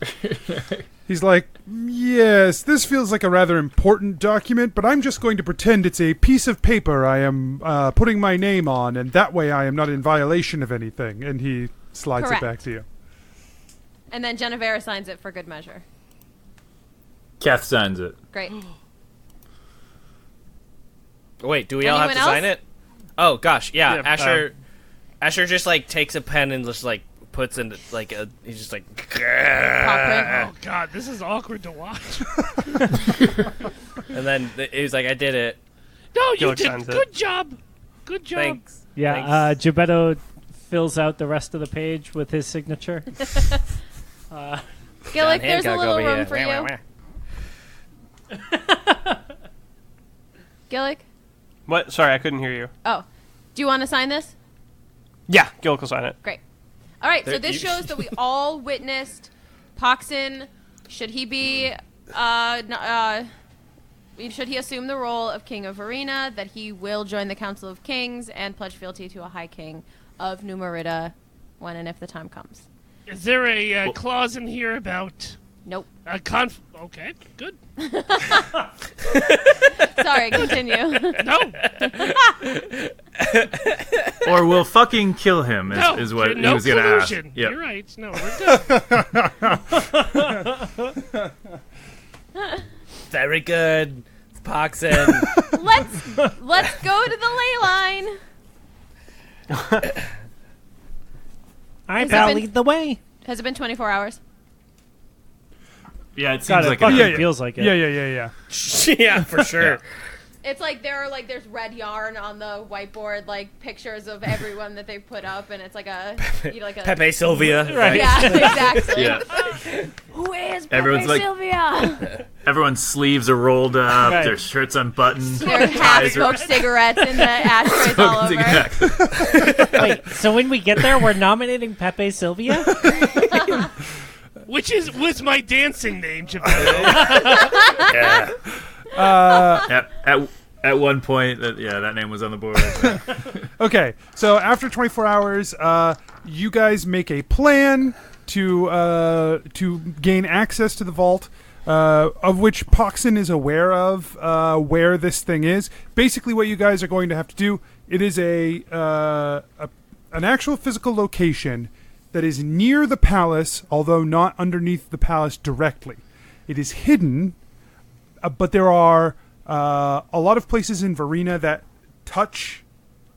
He's like, yes, this feels like a rather important document, but I'm just going to pretend it's a piece of paper I am putting my name on, and that way I am not in violation of anything. And he slides Correct. it back to you. And then Jennuvera signs it for good measure. Keth signs it. Great. Wait, do we all have to Anyone sign it? Oh gosh, yeah. Yeah, Asher just like takes a pen and just like puts in like a. He's just like. Pop Oh, God, this is awkward to watch. And then he's like, I did it. No, you Gillik did. signs it. Good job. Good job. Thanks. Yeah, Gebeddo fills out the rest of the page with his signature. Gillik, there's a Hancock little over room here. for you. Gillik? What? Sorry, I couldn't hear you. Oh. Do you want to sign this? Yeah, Gillik will sign it. Great. All right, so There- this you- shows that we all witnessed Poxxin. Should he be, should he assume the role of King of Verena, that he will join the Council of Kings and pledge fealty to a High King of New Merida when and if the time comes. Is there a clause in here about Nope. a Okay, good. Sorry, continue. No. Or we'll fucking kill him, No, is what he no was going to ask. collusion. Yep. You're right. No, we're good. Very good, Poxxin. Let's go to the ley line. I Has it shall been- lead the way. Has it been 24 hours? Yeah, it seems God, it like fucking it. feels like it. Yeah. Yeah, for sure. It's like there's red yarn on the whiteboard, like pictures of everyone that they put up, and it's like a Pepe Sylvia. Right. Yeah, exactly. Yeah. Who is Pepe Everyone's like- Sylvia? Everyone's sleeves are rolled up, Right. their shirts unbuttoned, There's half-smoked cigarets in the ashtrays all over. Exactly. Wait, so when we get there, we're nominating Pepe Sylvia? Which was my dancing name, Gebeddo. Yeah. At one point, that name was on the board. Okay, so after 24 hours, you guys make a plan to gain access to the vault, of which Poxxin is aware of where this thing is. Basically, what you guys are going to have to do, it is an actual physical location that is near the palace, although not underneath the palace directly. It is hidden, but there are a lot of places in Verena that touch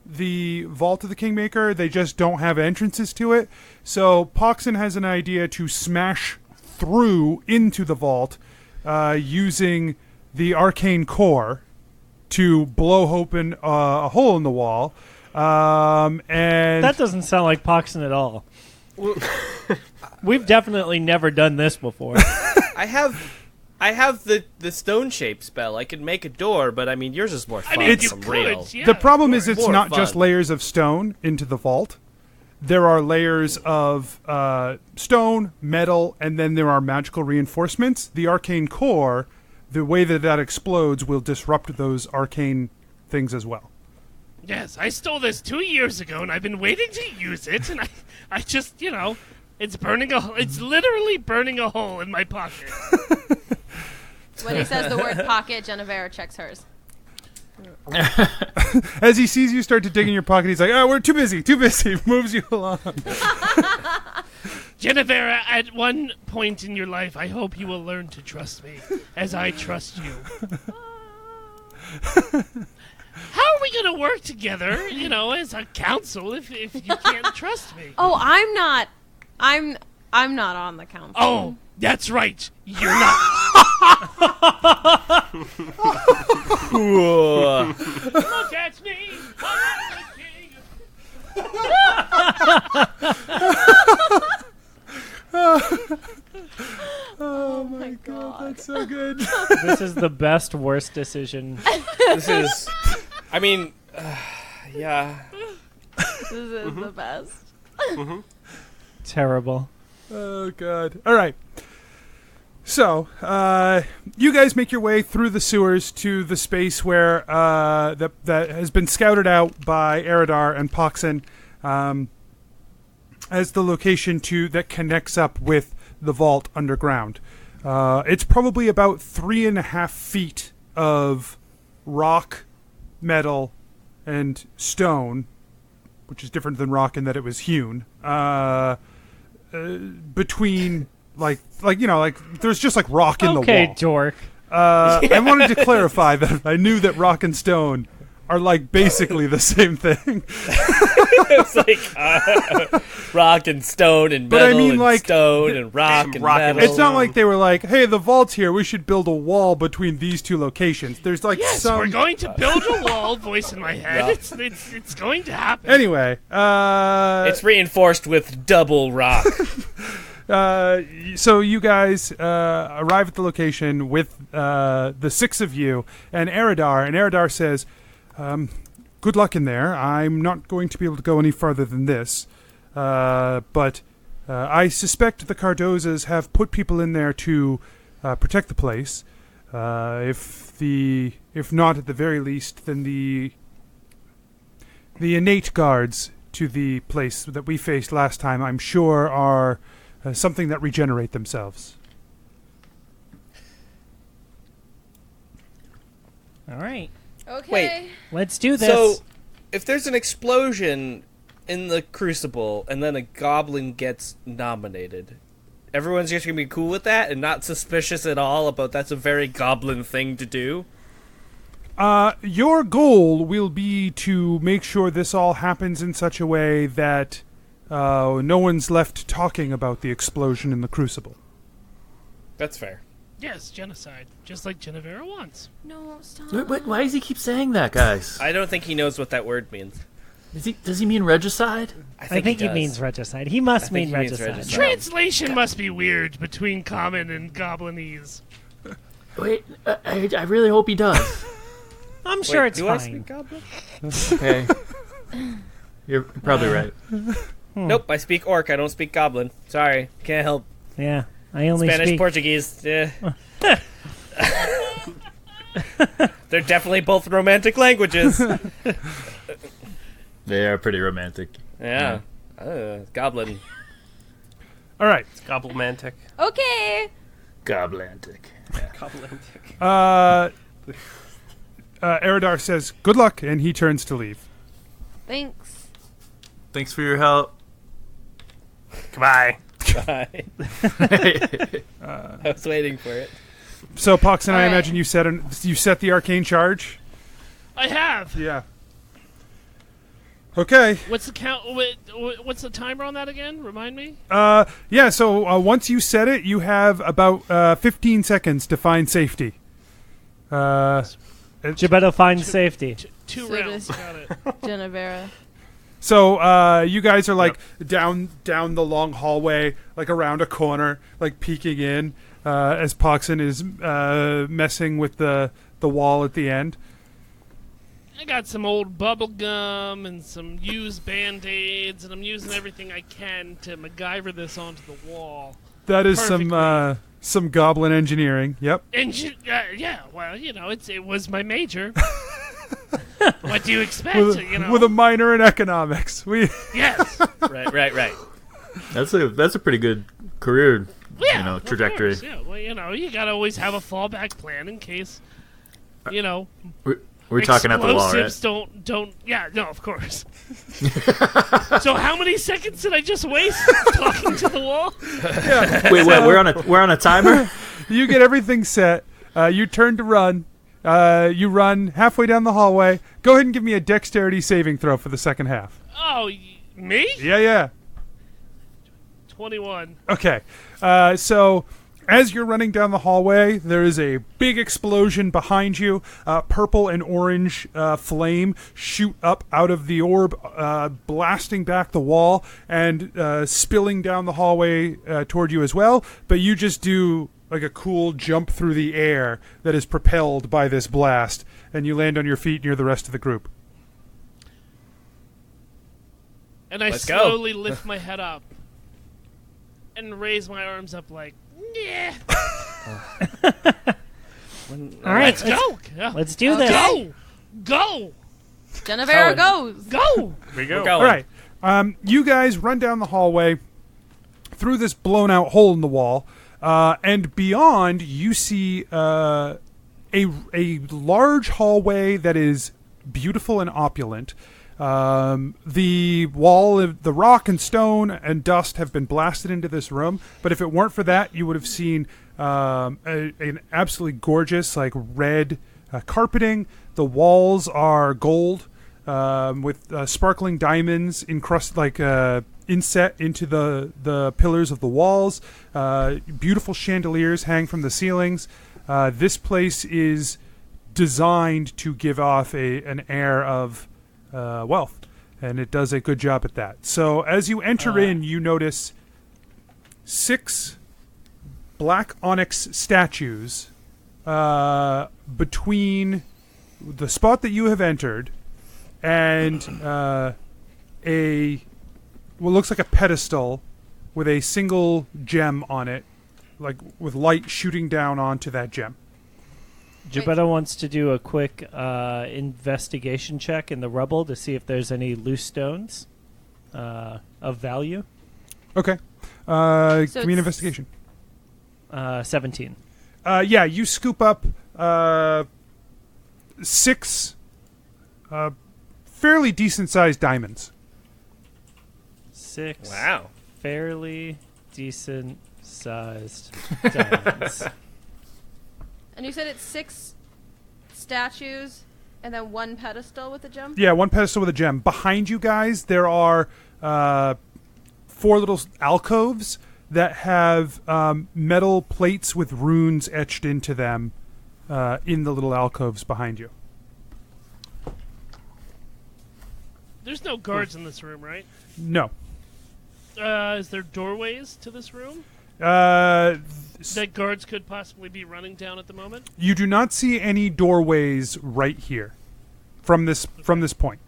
the vault of the Kingmaker. They just don't have entrances to it. So Poxxin has an idea to smash through into the vault using the arcane core to blow open a hole in the wall. And That doesn't sound like Poxxin at all. We've definitely never done this before. I have the stone shape spell. I could make a door, but I mean yours is more fun. I mean, It's you real. could. Yeah, the problem is it's More not fun. just layers of stone into the vault. There are layers of stone, metal, and then there are magical reinforcements. The arcane core, the way that explodes, will disrupt those arcane things as well. Yes, I stole this 2 years ago, and I've been waiting to use it, and I just, it's it's literally burning a hole in my pocket. When he says the word pocket, Jennuvera checks hers. As he sees you start to dig in your pocket, he's like, "Oh, we're too busy." Moves you along. Jennuvera, at one point in your life, I hope you will learn to trust me, as I trust you. How are we going to work together, as a council if you can't trust me? Oh, I'm not on the council. Oh, that's right. You're not. Look at me. I'm the king. Oh my god, that's so good. This is the best, worst decision. This is. I mean, yeah. This is the best. Terrible. Oh, God. All right. So, you guys make your way through the sewers to the space where that has been scouted out by Eridar and Poxxin as the location that connects up with the vault underground. It's probably about 3.5 feet of rock, metal, and stone, which is different than rock in that it was hewn, between there's just like rock in the wall. Okay, dork. I wanted to clarify that I knew that rock and stone are like basically the same thing. It's like rock and stone and metal, but I mean, and like, stone and rock and metal. It's not like they were like, "Hey, the vault's here. We should build a wall between these two locations." There's like we're going to build a wall. Voice in my head. Yeah. It's going to happen. Anyway, it's reinforced with double rock. So you guys arrive at the location with the 6 of you and Eridar says, good luck in there. I'm not going to be able to go any farther than this, but I suspect the Cardozas have put people in there to protect the place. If not at the very least, then the innate guards to the place that we faced last time, I'm sure, are something that regenerate themselves. All right. Okay. Wait. Let's do this. So, if there's an explosion in the Crucible and then a goblin gets nominated, everyone's just going to be cool with that and not suspicious at all about that's a very goblin thing to do? Your goal will be to make sure this all happens in such a way that no one's left talking about the explosion in the Crucible. That's fair. Yes, genocide, just like Jennuvera wants. No, stop. Wait, why does he keep saying that, guys? I don't think he knows what that word means. Does he mean regicide? I think he means regicide. He must mean regicide. Translation must be weird between common and goblinese. Wait, I really hope he does. I'm sure it's do I fine. speak goblin? Okay. You're probably right. Nope, I speak orc. I don't speak goblin. Sorry, can't help. Yeah, I only Spanish, speak... Portuguese. Yeah. They're definitely both romantic languages. They are pretty romantic. Yeah. Goblin. All right. It's gobblemantic. Okay. Goblantic. Gobblemantic. Eridar says, good luck, and he turns to leave. Thanks. Thanks for your help. Goodbye. Bye. I was waiting for it. So, Poxxin, I right. imagine you set the arcane charge? I have. Yeah. Okay. What's the count? What's the timer on that again? Remind me. Yeah, so once you set it, you have about 15 seconds to find safety. Gebeddo finds safety. Two So rounds. does- Got it. Jennuvera. So you guys are like down the long hallway, like around a corner, like peeking in as Poxxin is messing with the wall at the end. I got some old bubble gum and some used Band-Aids, and I'm using everything I can to MacGyver this onto the wall. That is Perfectly. some goblin engineering. Yep. And yeah, well, it was my major. What do you expect? With a minor in economics. Yes. Right. That's a pretty good career, Yeah, trajectory. Of course, yeah. Well, you gotta always have a fallback plan in case, We're talking at the wall, right? explosives don't. Yeah, no, of course. So how many seconds did I just waste talking to the wall? Wait, we're on a timer? You get everything set. You turn to run. You run halfway down the hallway. Go ahead and give me a dexterity saving throw for the second half. Oh, me? Yeah. 21. Okay. So as you're running down the hallway, there is a big explosion behind you. Purple and orange flame shoot up out of the orb, blasting back the wall and spilling down the hallway toward you as well. But you just do like a cool jump through the air that is propelled by this blast, and you land on your feet near the rest of the group. And I Let's go. slowly lift my head up and raise my arms up like, yeah. All right, Let's go. Let's do this. Go. Jennuvera goes. Go. Here we go. We're going. All right. You guys run down the hallway through this blown-out hole in the wall, and beyond, you see a large hallway that is beautiful and opulent. The wall, the rock and stone and dust have been blasted into this room, but if it weren't for that, you would have seen an absolutely gorgeous, like, red carpeting. The walls are gold with sparkling diamonds inset into the pillars of the walls. Beautiful chandeliers hang from the ceilings. This place is designed to give off an air of wealth, and it does a good job at that. So as you enter in, you notice 6 black onyx statues between the spot that you have entered and what looks like a pedestal with a single gem on it, like with light shooting down onto that gem. Gebeddo wants to do a quick investigation check in the rubble to see if there's any loose stones of value. Okay. So Give me an investigation. 17. Yeah, you scoop up 6 fairly decent-sized diamonds. 6. Wow. Fairly decent-sized diamonds. And you said it's 6 statues and then 1 pedestal with a gem? Yeah, 1 pedestal with a gem. Behind you guys, there are 4 little alcoves that have metal plates with runes etched into them in the little alcoves behind you. There's no guards in this room, right? No. Is there doorways to this room that guards could possibly be running down at the moment? You do not see any doorways right here from this point.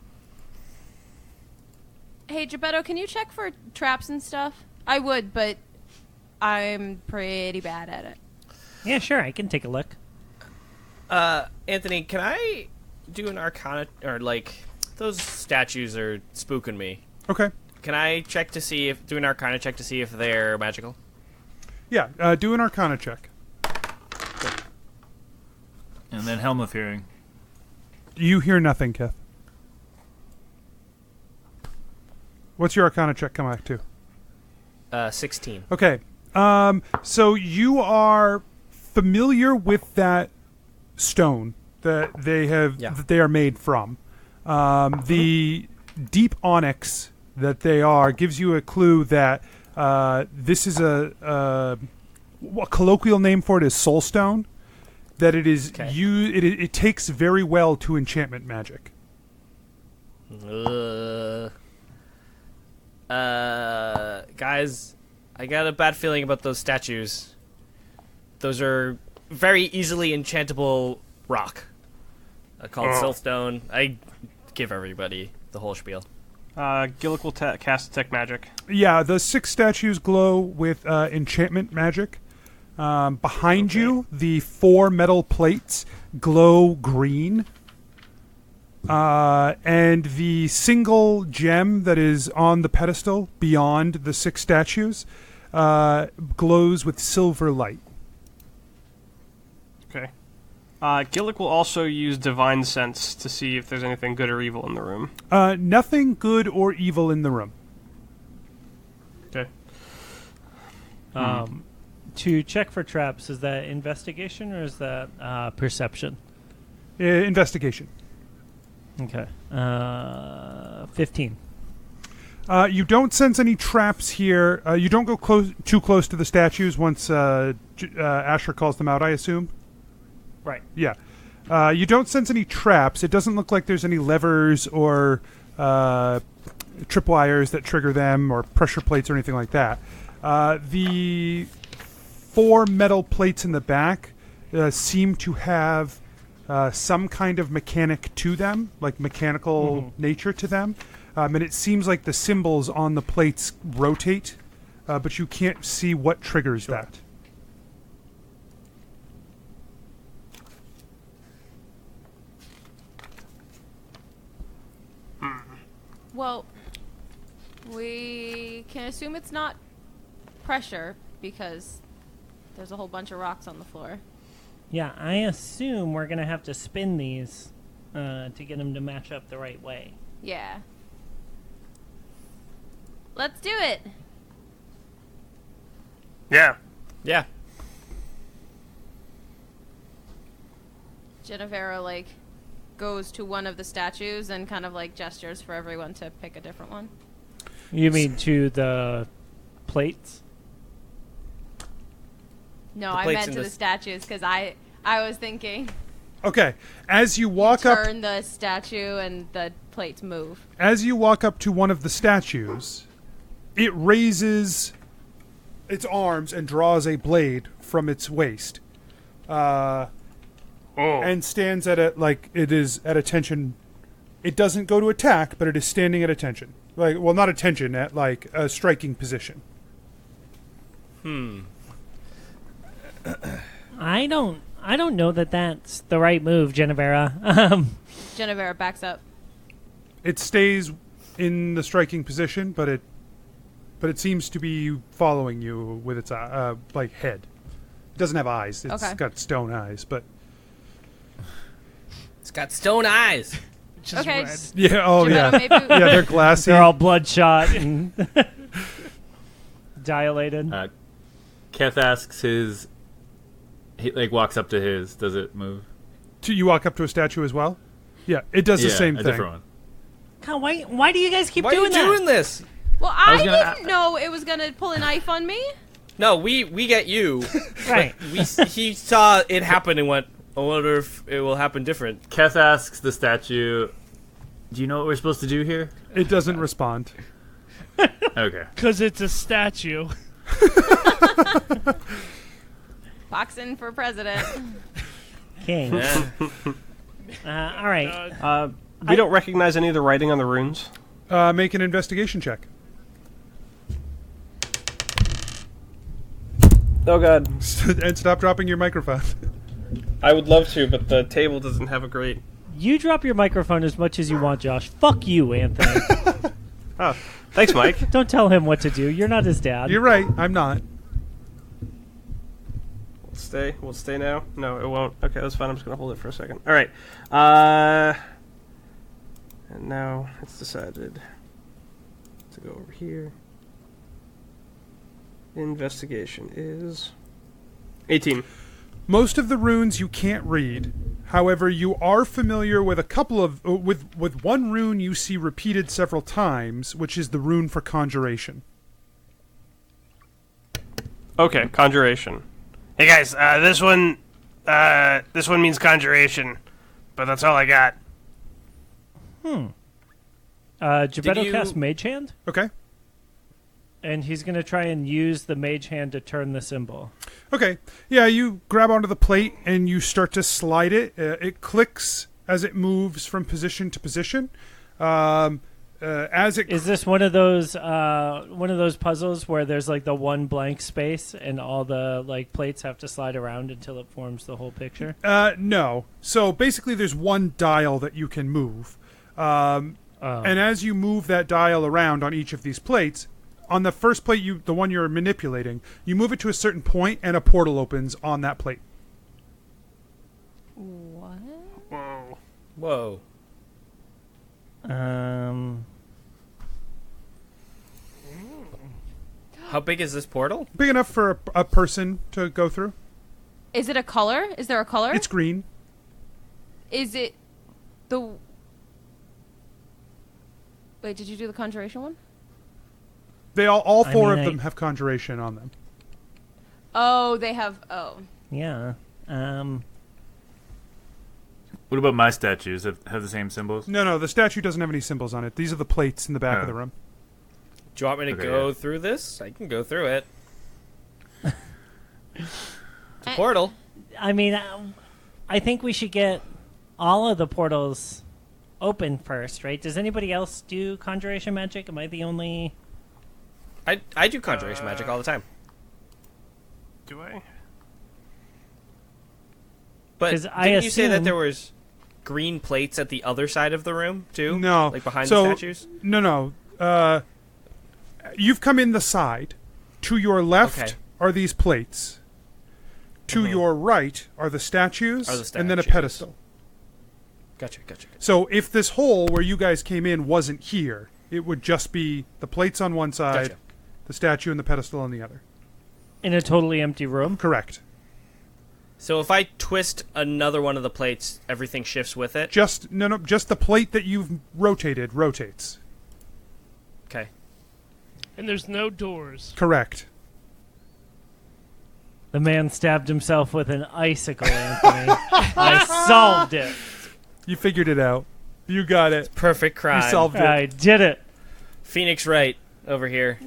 Hey, Gebeddo, can you check for traps and stuff? I would, but I'm pretty bad at it. Yeah, sure. I can take a look. Anthony, can I do an arcana, or like, those statues are spooking me. Okay. Can I do an arcana check to see if they're magical? Yeah, do an arcana check. And then Helm of Hearing. You hear nothing, Keth. What's your arcana check come back to? 16. Okay. So you are familiar with that stone that they are made from. The deep onyx that they are gives you a clue that this is a colloquial name for it is soulstone. That it is it takes very well to enchantment magic. Guys, I got a bad feeling about those statues. Those are very easily enchantable rock. Called soulstone. I give everybody the whole spiel. Gillik will cast Detect Magic. Yeah, the 6 statues glow with enchantment magic. Behind you, the 4 metal plates glow green. And the single gem that is on the pedestal beyond the 6 statues glows with silver light. Okay. Gillik will also use Divine Sense to see if there's anything good or evil in the room. Nothing good or evil in the room. Okay. To check for traps, is that investigation or is that perception? Investigation. Okay. 15. You don't sense any traps here. You don't go too close to the statues once Asher calls them out, I assume? Right. Yeah. You don't sense any traps. It doesn't look like there's any levers or tripwires that trigger them or pressure plates or anything like that. The 4 metal plates in the back seem to have some kind of mechanic to them, like mechanical nature to them. and it seems like the symbols on the plates rotate, but you can't see what triggers that. Well, we can assume it's not pressure because there's a whole bunch of rocks on the floor. Yeah, I assume we're going to have to spin these to get them to match up the right way. Yeah. Let's do it. Yeah. Yeah. Jennuvera, goes to one of the statues and kind of, gestures for everyone to pick a different one. You mean to the plates? No, I meant to the statues because I was thinking... Okay, as you walk up... Turn the statue and the plates move. As you walk up to one of the statues, it raises its arms and draws a blade from its waist. And stands at it is at attention. It doesn't go to attack, but it is standing at attention. Not attention, at a striking position. I don't know that that's the right move, Jennuvera. Jennuvera backs up. It stays in the striking position, but it seems to be following you with its head. It doesn't have eyes. It's got stone eyes, but It's got stone eyes. Just Okay. red. yeah. Oh yeah. Maybe Yeah, they're glassy. They're all bloodshot and dilated. Keth asks his. He walks up to his. Does it move? You walk up to a statue as well. Yeah, it does the same a thing. different one. God, why do you guys keep Why are you doing that? doing this? Well, I was gonna didn't know it was gonna pull a knife on me. No, we get you. Right. He saw it happen and went, I wonder if it will happen different. Keth asks the statue, "Do you know what we're supposed to do here?" It doesn't respond. Okay. Because it's a statue. Poxxin for president. King. Yeah. All right. We don't recognize any of the writing on the runes. Make an investigation check. Oh god. And stop dropping your microphone. I would love to, but the table doesn't have a great... You drop your microphone as much as you want, Josh. Fuck you, Anthony. Oh, thanks, Mike. Don't tell him what to do. You're not his dad. You're right. I'm not. We'll stay now? No, it won't. Okay, that's fine. I'm just going to hold it for a second. All right. And now it's decided to go over here. Investigation is 18. Most of the runes you can't read. However, you are familiar with a couple of with one rune you see repeated several times, which is the rune for conjuration. Okay, conjuration. Hey guys, this one means conjuration, but that's all I got. Gebeddo you- casts Mage Hand, Okay. and he's going to try and use the Mage Hand to turn the symbol. Okay. Yeah, you grab onto the plate and you start to slide it. It clicks as it moves from position to position. As it Is this one of those puzzles where there's the one blank space and all the plates have to slide around until it forms the whole picture? No. So basically, there's one dial that you can move, and as you move that dial around on each of these plates, on the first plate, the one you're manipulating, you move it to a certain point, and a portal opens on that plate. What? Whoa. Whoa. How big is this portal? Big enough for a person to go through. Is it a color? Is there a color? It's green. Is it the... Wait, did you do the conjuration one? They all four mean, of them have conjuration on them. Oh, they have... Oh. Yeah. What about my statues? Have the same symbols? No, the statue doesn't have any symbols on it. These are the plates in the back of the room. Do you want me to Okay, go yeah. through this? I can go through it. It's a portal. I mean, I think we should get all of the portals open first, right? Does anybody else do conjuration magic? Am I the only... I do conjuration magic all the time. Do I? But 'Cause didn't I you say that assume- there was green plates at the other side of the room, too? No. Like behind the statues? No. You've come in the side. To your left Okay. are these plates. To your right are the statues, and then a statues. pedestal. Gotcha. So if this hole where you guys came in wasn't here, it would just be the plates on one side, Gotcha. the statue and the pedestal on the other. In a totally empty room? Correct. So if I twist another one of the plates, everything shifts with it? Just the plate that you've rotated rotates. Okay. And there's no doors. Correct. The man stabbed himself with an icicle, Anthony. I solved it. You figured it out. You got it. Perfect crime. You solved it. I did it. Phoenix Wright over here.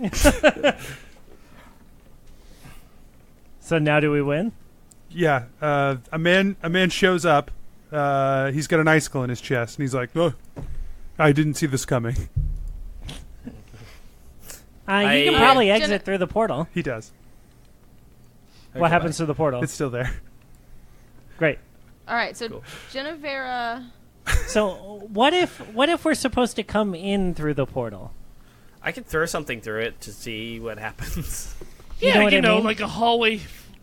So now do we win? Yeah. A man shows up. He's got an icicle in his chest, and he's like, "Oh, I didn't see this coming." You can probably exit through the portal. He does. What happens to the portal? It's still there. Great. All right, so Cool. Jennuvera. So what if we're supposed to come in through the portal? I could throw something through it to see what happens. You know what I mean? like a hallway.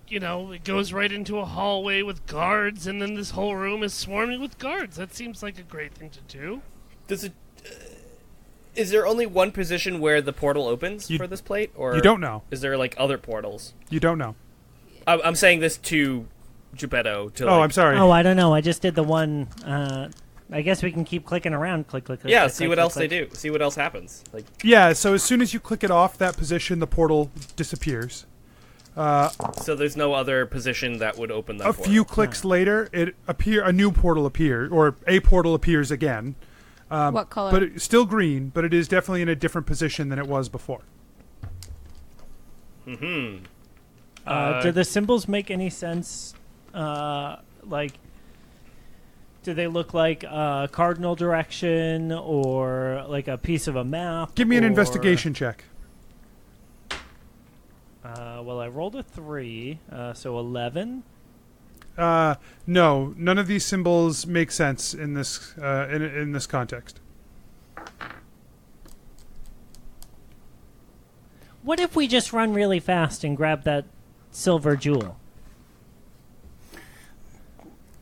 It goes right into a hallway with guards, and then this whole room is swarming with guards. That seems like a great thing to do. Does it? Is there only one position where the portal opens for this plate, or You don't know. Is there like other portals? You don't know. I'm saying this to Gebeddo. Oh, I'm sorry. Oh, I don't know. I just did the one. I guess we can keep clicking around. Click. Yeah, click, see click, what click, else click. they do. See what else happens. Like, Yeah, so as soon as you click it off that position, the portal disappears. so there's no other position that would open that A portal. few clicks later, a new portal appears, or a portal appears again. What color? But it's still green, but it is definitely in a different position than it was before. Mm-hmm. Do the symbols make any sense? Do they look like a cardinal direction or like a piece of a map? Give me an or- investigation check. Well, I rolled a 3, so 11. No, none of these symbols make sense in this in this context. What if we just run really fast and grab that silver jewel?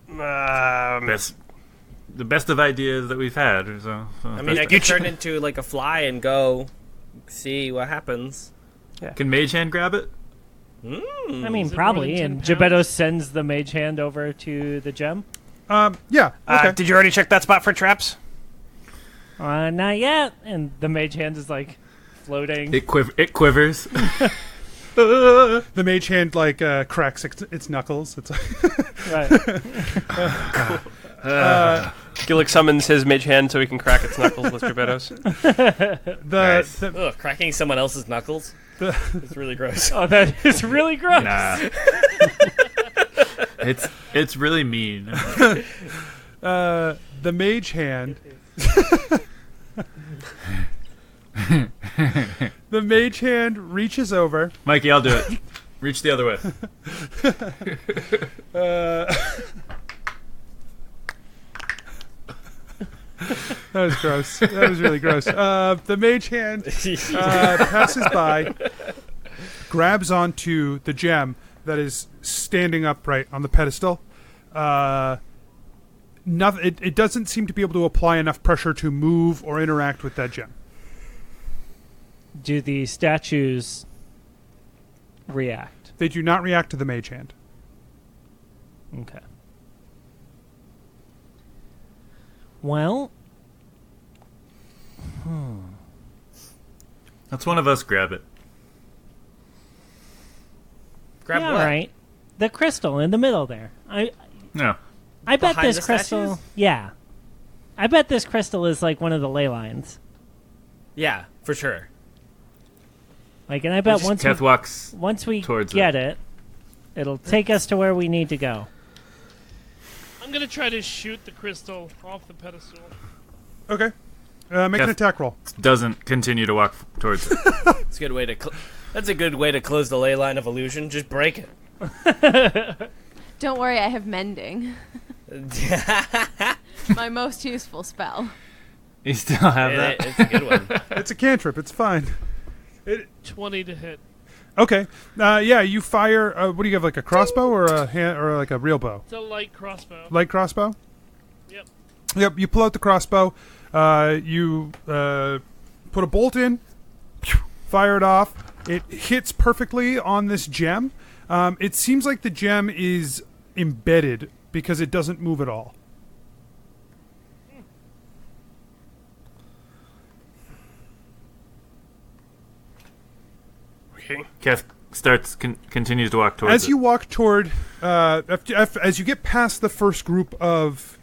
The best of ideas that we've had. So I mean, I could turn into like a fly and go see what happens. Can Mage Hand grab it? I mean, Is it probably. more than And 10 Gebeddo pounds? sends the mage hand over to the gem. Yeah. Okay. Did you already check that spot for traps? Not yet. And the mage hand is like floating. It quivers. The mage hand cracks its knuckles. It's Right. Gillik summons his mage hand so he can crack its knuckles with Gebeddo's. Ugh, cracking someone else's knuckles? It's really gross. Oh, that is really gross. Nah. It's really mean. the mage hand. The mage hand reaches over. Mikey, I'll do it. Reach the other way. That was gross. That was really gross. The mage hand passes by, grabs onto the gem that is standing upright on the pedestal. It doesn't seem to be able to apply enough pressure to move or interact with that gem. Do the statues react? They do not react to the mage hand. Okay. Well, Let's one of us grab it. Grab yeah, what? right. The crystal in the middle there. No. I bet Behind this the crystal. statues? Yeah, I bet this crystal is like one of the ley lines. Yeah, for sure. Like, and I bet Keth walks once we towards get it, it'll take us to where we need to go. I'm gonna try to shoot the crystal off the pedestal. Okay. Make an attack roll. Doesn't continue to walk towards it. It's a good way to. That's a good way to close the ley line of illusion. Just break it. Don't worry, I have mending. My most useful spell. You still have that? It's a good one. It's a cantrip. It's fine. 20 to hit. Okay. Yeah, you fire. What do you have? Like a crossbow or a hand or like a real bow? It's a light crossbow. Light crossbow. Yep. Yep. You pull out the crossbow. You put a bolt in. Fire it off. It hits perfectly on this gem. It seems like the gem is embedded because it doesn't move at all. Okay. Keth continues to walk towards As you walk toward, as you get past the first group of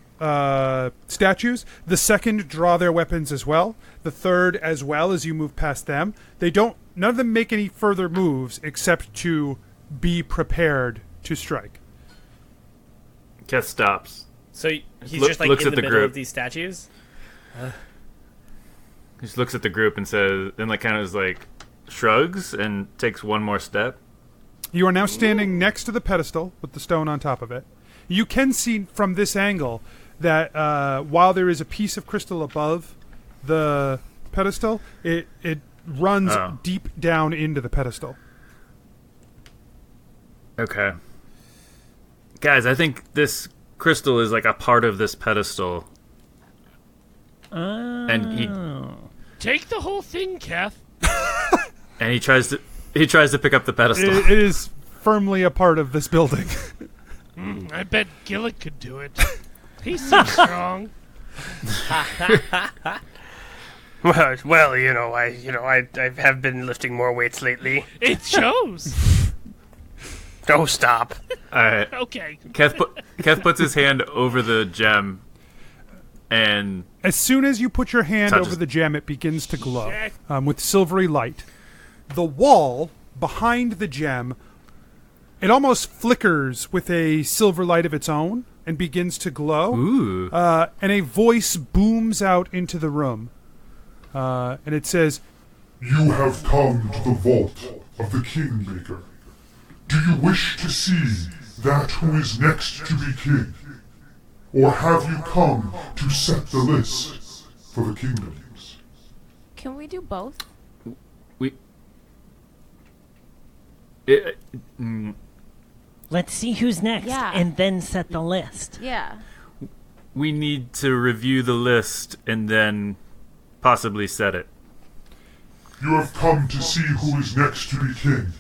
statues, the second draw their weapons as well. The third as well as you move past them. None of them make any further moves except to be prepared to strike. Keth stops. So he's Look- just like looks in at the the middle group. of these statues? He just looks at the group and says, and like kind of is like shrugs and takes one more step. You are now standing next to the pedestal with the stone on top of it. You can see from this angle that while there is a piece of crystal above the pedestal, it runs deep down into the pedestal. Okay. Guys, I think this crystal is like a part of this pedestal. And he Take the whole thing, Keth. and he tries to pick up the pedestal. It is firmly a part of this building. I bet Gillik could do it. He's so strong. Well, I have been lifting more weights lately. It shows. Oh, stop. All right. Okay. Keth puts his hand over the gem, and As soon as you put your hand Touches. over the gem, it begins to glow Shit. with silvery light. The wall behind the gem, it almost flickers with a silver light of its own and begins to glow. ooh, And a voice booms out into the room. And it says, You have come to the vault of the Kingmaker. Do you wish to see that who is next to be king? Or have you come to set the list for the kingdoms? Can we do both? Let's see who's next, Yeah. and then set the list. Yeah. we need to review the list and then possibly set it. You have come to see who is next to be king.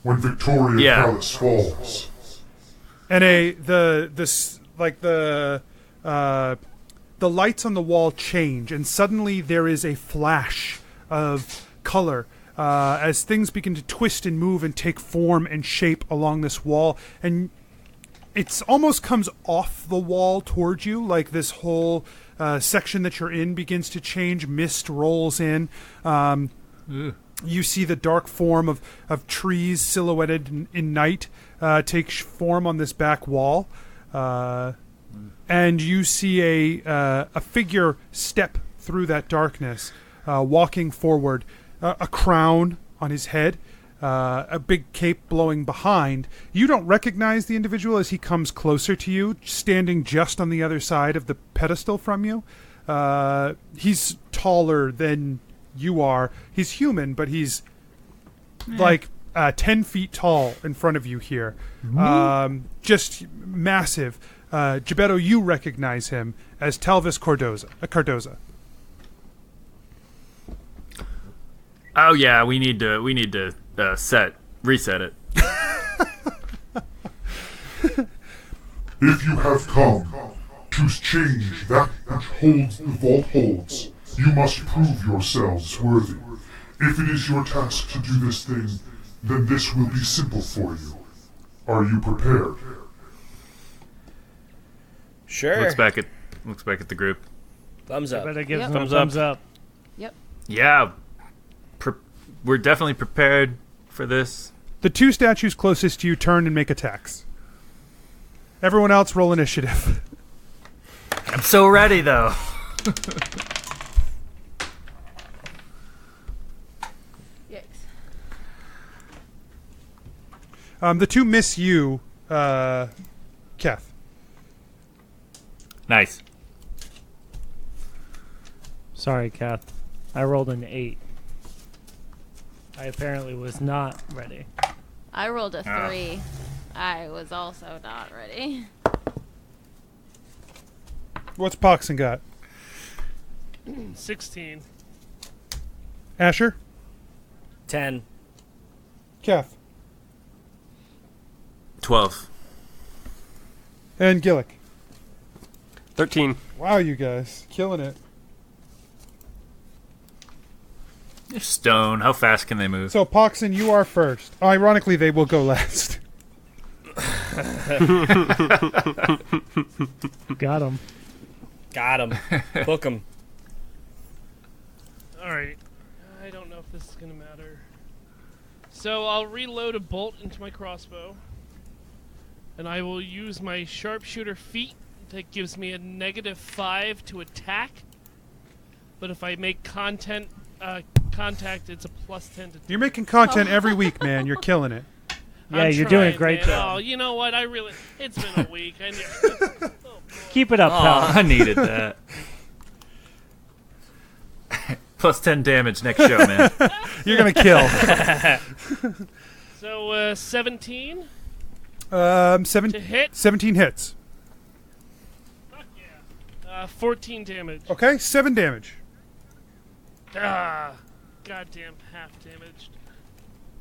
When Victoria Palace falls. and the lights on the wall change, and suddenly there is a flash of color as things begin to twist and move and take form and shape along this wall, and it almost comes off the wall towards you, like this whole section that you're in begins to change. Mist rolls in. You see the dark form of trees silhouetted in night take form on this back wall. And you see a figure step through that darkness, walking forward, a crown on his head, a big cape blowing behind. You don't recognize the individual as he comes closer to you, standing just on the other side of the pedestal from you. He's taller than you are. He's human, but he's like 10 feet tall in front of you here. Just massive. Gebeddo, you recognize him as Talvis Cardoza. Oh yeah, we need to reset it. If you have come to change that which the vault holds, you must prove yourselves worthy. If it is your task to do this thing, then this will be simple for you. Are you prepared? Sure. Looks back at the group. Thumbs up. Better give Yep. them a thumbs up. Yep. Yeah, we're definitely prepared for this. The two statues closest to you turn and make attacks. Everyone else roll initiative. I'm so ready though. Yikes. The two miss you, Keth. Nice. Sorry, Kath. I rolled an 8. I apparently was not ready. I rolled a 3. I was also not ready. What's Poxxin got? 16. Asher? 10. Keth? 12. And Gillik? 13. Wow, you guys. Killing it. They're stone. How fast can they move? So, Poxxin, you are first. Ironically, they will go last. Got him. Got him. Book him. Alright. I don't know if this is going to matter. So I'll reload a bolt into my crossbow. And I will use my sharpshooter feat. That gives me a -5 to attack. But if I make contact, it's a +10 to... You're making content every week, man. You're killing it. Yeah, I'm you're doing a trying, great man. job. Oh, you know what? It's been a week. Keep it up, pal. I needed that. +10 damage next show, man. You're going to kill. So, 17 to hit. 17 hits. Fuck yeah. 14 damage. Okay, 7 damage. Goddamn half damaged.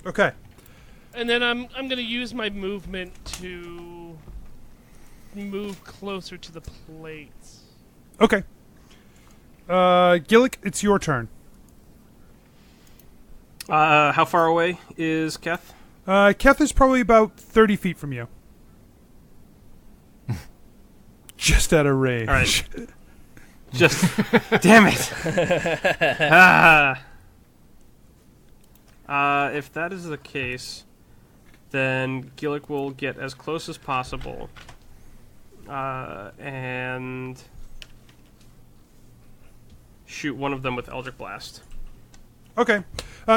Okay. And then I'm gonna use my movement to move closer to the plates. Okay. Gillik, it's your turn. How far away is Keth? Keth is probably about 30 feet from you. Just out of range. All right. Just, damn it. If that is the case, then Gillik will get as close as possible. And shoot one of them with Eldritch Blast. Okay.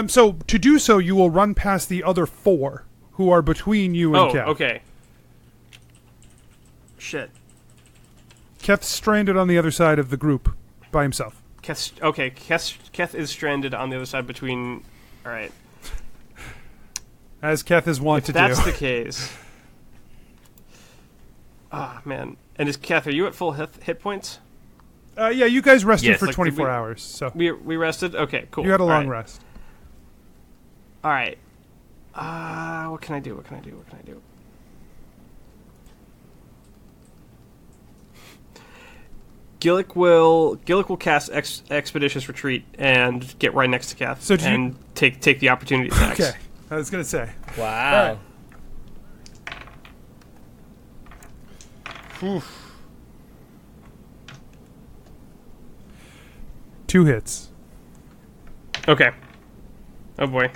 So to do so, you will run past the other 4 who are between you and Keth. Oh, okay. Shit. Keth's stranded on the other side of the group by himself. Keth is stranded on the other side between... Alright. As Keth is wont to do. If that's the case... Ah, man. And Keth, are you at full hit points? Yeah, you guys rested Yes, for like, 24 hours. So We rested? Okay, cool. you had a long All right. rest. Alright. What can I do? Gillik will cast Expeditious Retreat and get right next to Keth So take the opportunity attacks. Okay. I was going to say. Wow. Oof. 2 hits. Okay. Oh boy.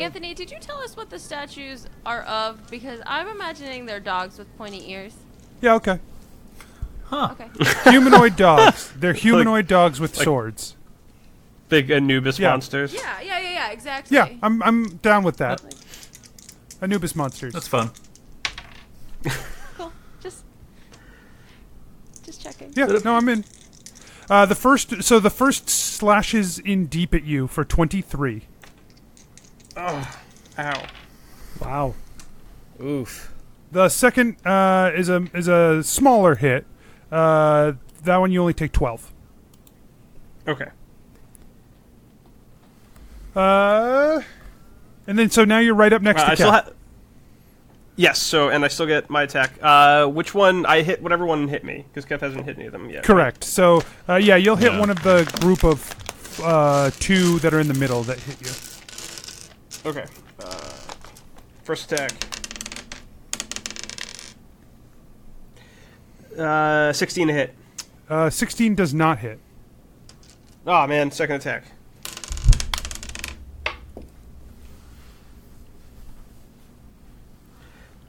Anthony, did you tell us what the statues are of? Because I'm imagining they're dogs with pointy ears. Yeah, okay. Okay. Humanoid dogs. They're humanoid dogs with swords. Big Anubis Yeah. monsters. Yeah, exactly. Yeah, I'm down with that. Anubis monsters. That's fun. Cool. Just checking. Yeah, no, I'm in. The first slashes in deep at you for 23. Oh, ow. Wow. Oof. The second is a smaller hit. That one you only take 12. Okay. And then so now you're right up next to Kat. Yes, so, and I still get my attack. Which one? I hit whatever one hit me, because Kev hasn't hit any of them yet. Correct. So, yeah, you'll hit one of the group of 2 that are in the middle that hit you. Okay. First attack. 16 to hit. 16 does not hit. Oh, man, second attack.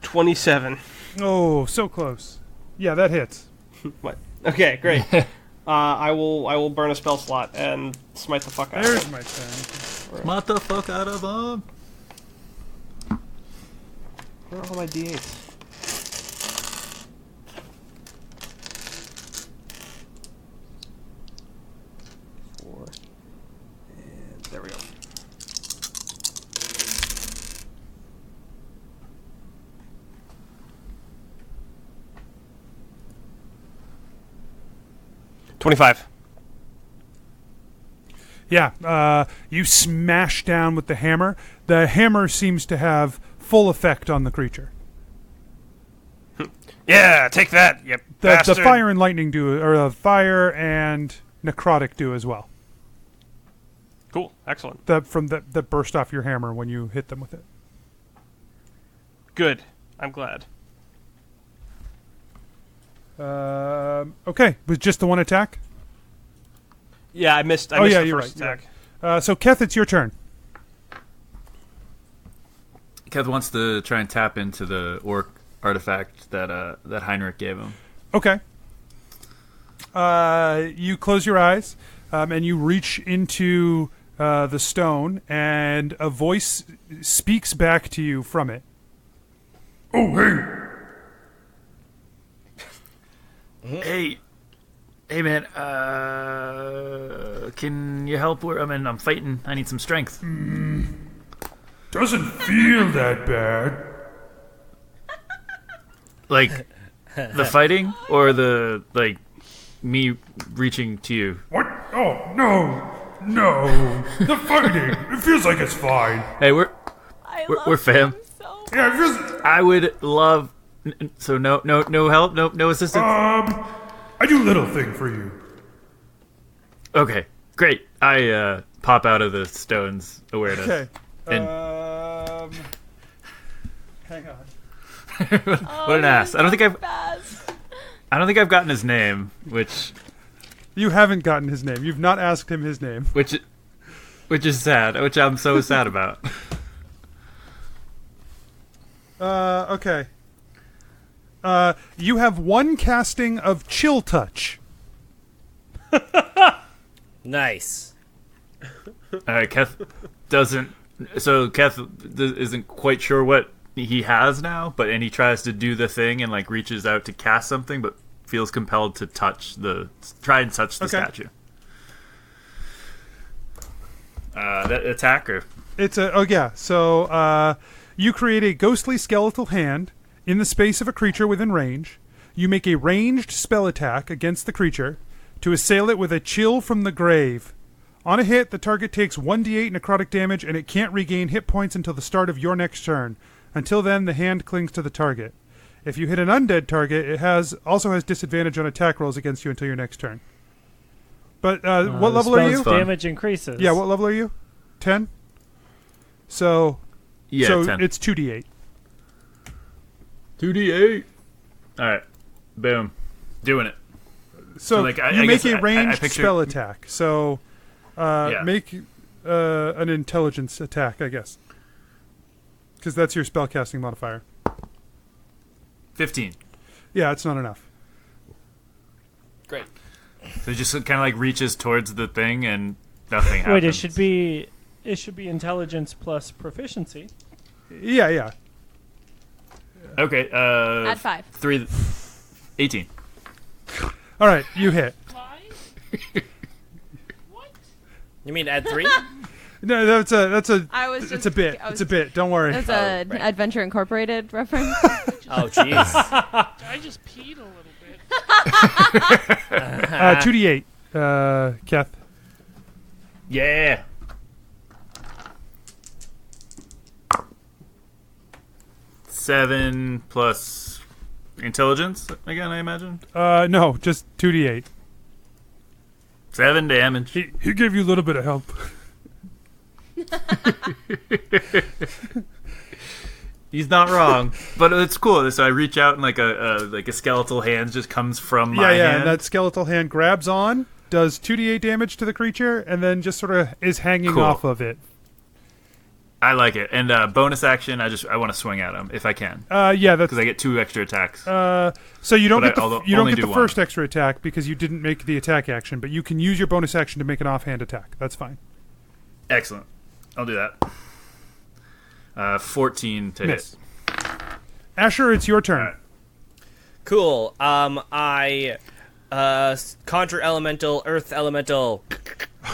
$27. Oh, so close. Yeah, that hits. What? Okay, great. I will burn a spell slot and smite the fuck out of There's him. my turn. Smite the fuck out of him. Where are all my d8s? And there we go. $25. Yeah, you smash down with the hammer. The hammer seems to have full effect on the creature. Yeah, take that, you The bastard. fire and lightning do, or fire and necrotic do as well. Cool. Excellent. That burst off your hammer when you hit them with it. Good. I'm glad. Okay, was just the one attack? Yeah, I missed the you're first right. attack. So Keth, it's your turn. Keth wants to try and tap into the orc artifact that Heinrich gave him. Okay. You close your eyes, and you reach into the stone, and a voice speaks back to you from it. Oh, hey! Hey man, can you help? I'm fighting. I need some strength. Doesn't feel that bad. Like the fighting, or the me reaching to you. What? Oh, no. The fighting. It feels like it's fine. Hey, we're fam. Yeah, it feels... I would love. So no help, no assistance. I do a little thing for you. Okay, great. I pop out of the stone's awareness. Okay. And Hang on. what an ass! I don't think I've gotten his name, which You haven't gotten his name. You've not asked him his name. which is sad. Which I'm so sad about. Okay. You have one casting of Chill Touch. Nice. Keth doesn't. So Keth isn't quite sure what he has now, and he tries to do the thing and reaches out to cast something, but feels compelled to touch the statue. That attacker. It's a So you create a ghostly skeletal hand in the space of a creature within range. You make a ranged spell attack against the creature to assail it with a chill from the grave. On a hit, the target takes 1d8 necrotic damage, and it can't regain hit points until the start of your next turn. Until then, the hand clings to the target. If you hit an undead target, it also has disadvantage on attack rolls against you until your next turn. But what level are you? Damage increases. Yeah, what level are you? 10? So, Yeah, so 10. it's 2d8. 2d8. All right, boom, doing it. So, I you make guess a ranged picture- spell attack. So Yeah. make an intelligence attack, I guess. Because that's your spellcasting modifier. 15. Yeah, it's not enough. Great. So he just kind of reaches towards the thing and nothing happens. Wait, it should be intelligence plus proficiency. Yeah. Okay. Add 5. 18. All right, you hit. You mean add 3? No, that's a. I was It's just- a bit. I was- It's a bit. Don't worry. That's an Adventure Incorporated reference. Oh, jeez. I just peed a little bit. 2d8, Keth. Yeah. Seven plus intelligence again, I imagine. No, just 2d8. 7 damage. He gave you a little bit of help. He's not wrong, but it's cool. So I reach out and a skeletal hand just comes from my hand. And that skeletal hand grabs on, does 2d8 damage to the creature, and then just sort of is hanging Cool. off of it. I like it. And bonus action, I want to swing at him if I can. Yeah, that's because I get 2 extra attacks. So you don't get the one. first extra attack because you didn't make the attack action, but you can use your bonus action to make an offhand attack. That's fine. Excellent. I'll do that. 14 to Miss. Hit. Asher, it's your turn. Right. Cool. I conjure elemental, earth elemental.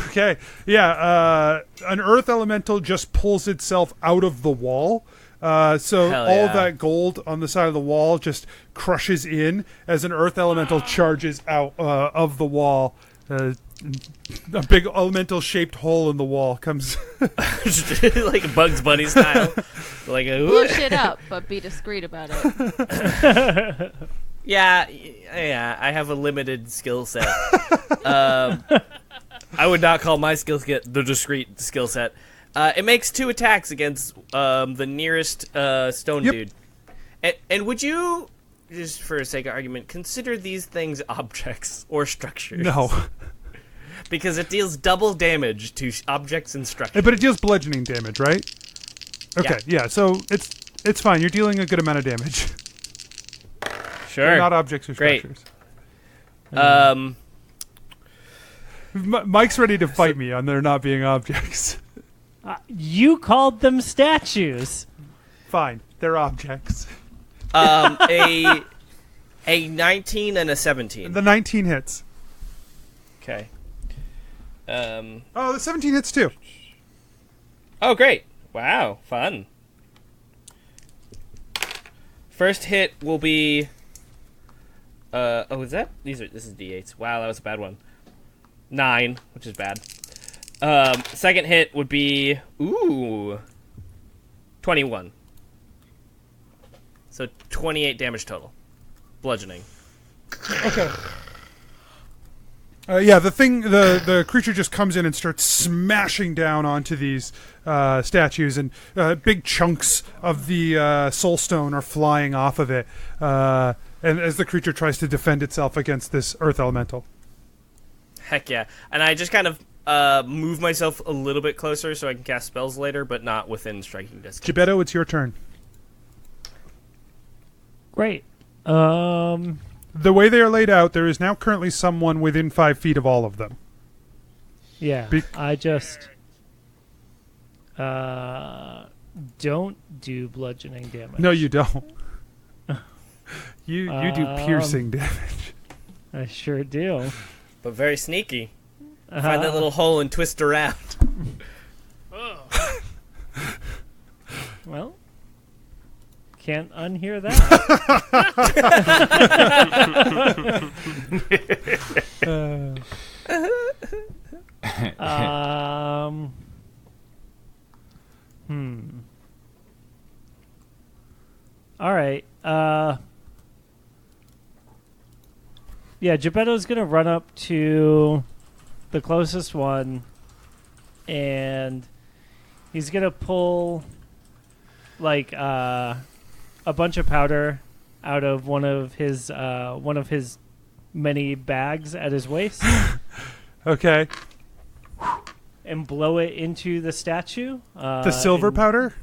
Okay. Yeah. An earth elemental just pulls itself out of the wall. So Hell all yeah. that gold on the side of the wall just crushes in as an earth elemental charges out of the wall. A big elemental-shaped hole in the wall comes... like Bugs Bunny style. Like blow shit up, but be discreet about it. Yeah, I have a limited skill set. I would not call my skill set the discreet skill set. It makes 2 attacks against the nearest stone dude. And would you, just for the sake of argument, consider these things objects or structures? No. Because it deals double damage to objects and structures. But it deals bludgeoning damage, right? Okay, yeah, so it's fine. You're dealing a good amount of damage. Sure. They're not objects or Great. structures. Mike's ready to fight me on there not being objects. You called them statues. Fine, they're objects. A 19 and a 17. The 19 hits. Okay. The 17 hits too. Oh, great. Wow, fun. First hit will be... is that? This is D8s. Wow, that was a bad one. 9, which is bad. Second hit would be... 21. So 28 damage total. Bludgeoning. Okay. The creature just comes in and starts smashing down onto these statues, and big chunks of the soul stone are flying off of it, and as the creature tries to defend itself against this earth elemental. Heck yeah. And I just kind of move myself a little bit closer so I can cast spells later, but not within striking distance. Jebeddo, it's your turn. Great. The way they are laid out, there is now currently someone within 5 feet of all of them. Yeah, I just don't do bludgeoning damage. No, you don't. You do piercing damage. I sure do. But very sneaky. Find that little hole and twist around. Well, can't unhear that. All right. Yeah, Jebeddo's gonna run up to the closest one, and he's gonna pull like a bunch of powder out of one of his many bags at his waist. Okay. And blow it into the statue. The silver powder?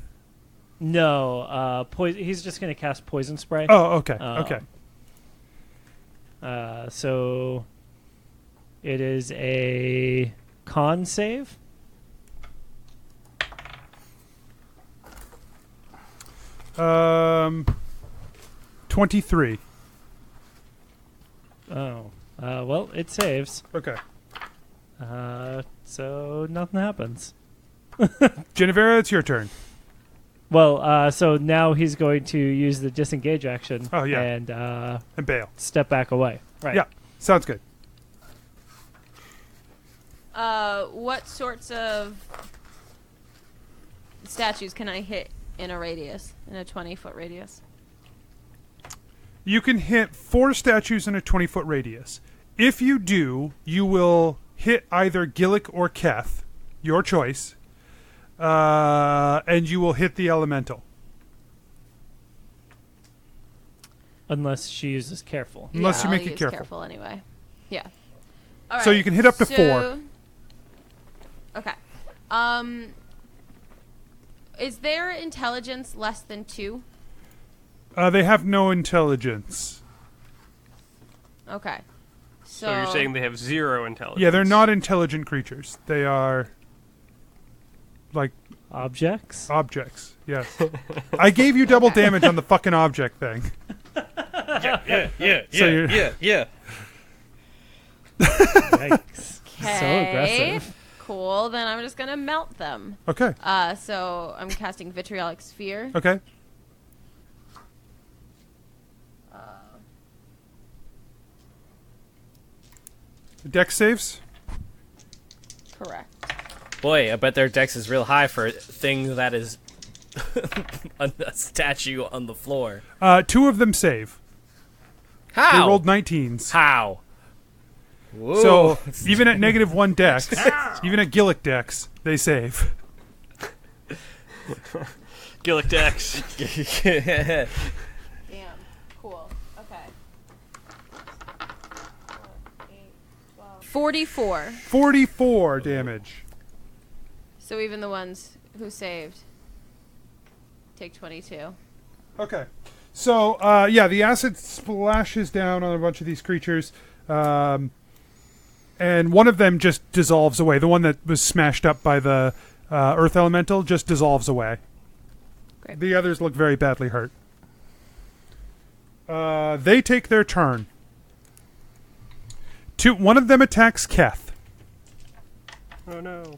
No, he's just going to cast poison spray. Oh, okay. Okay. So it is a con save. Um, 23. Oh, well, it saves. Okay. So nothing happens. Jennuvera, it's your turn. Well, so now he's going to use the disengage action. Oh, yeah. And bail. Step back away. Right. Yeah, sounds good. What sorts of statues can I hit in a radius, in a 20-foot radius? You can hit 4 statues in a 20-foot radius. If you do, you will hit either Gillik or Keth, your choice, and you will hit the elemental. Unless she uses careful. Unless you I'll make it use careful. Anyway. Yeah. All right. So you can hit up to 4. Okay. is their intelligence less than 2? They have no intelligence. Okay. So you're saying they have 0 intelligence? Yeah, they're not intelligent creatures. They are like Objects? objects. Yes. I gave you double damage on the fucking object thing. Yeah. Yikes. Okay. So aggressive. Cool. Then I'm just gonna melt them. Okay. So I'm casting Vitriolic Sphere. Okay. Dex saves? Correct. Boy, I bet their dex is real high for a thing that is a statue on the floor. 2 of them save. How? They rolled 19s. How? Whoa. So even at -1 dex, even at Gillik dex, they save. Gillik Dex. Damn. Cool. Okay. 44. 44 damage. So even the ones who saved take 22. Okay. So, the acid splashes down on a bunch of these creatures, and one of them just dissolves away. The one that was smashed up by the earth elemental just dissolves away. Great. The others look very badly hurt. They take their turn. One of them attacks Keth. Oh no.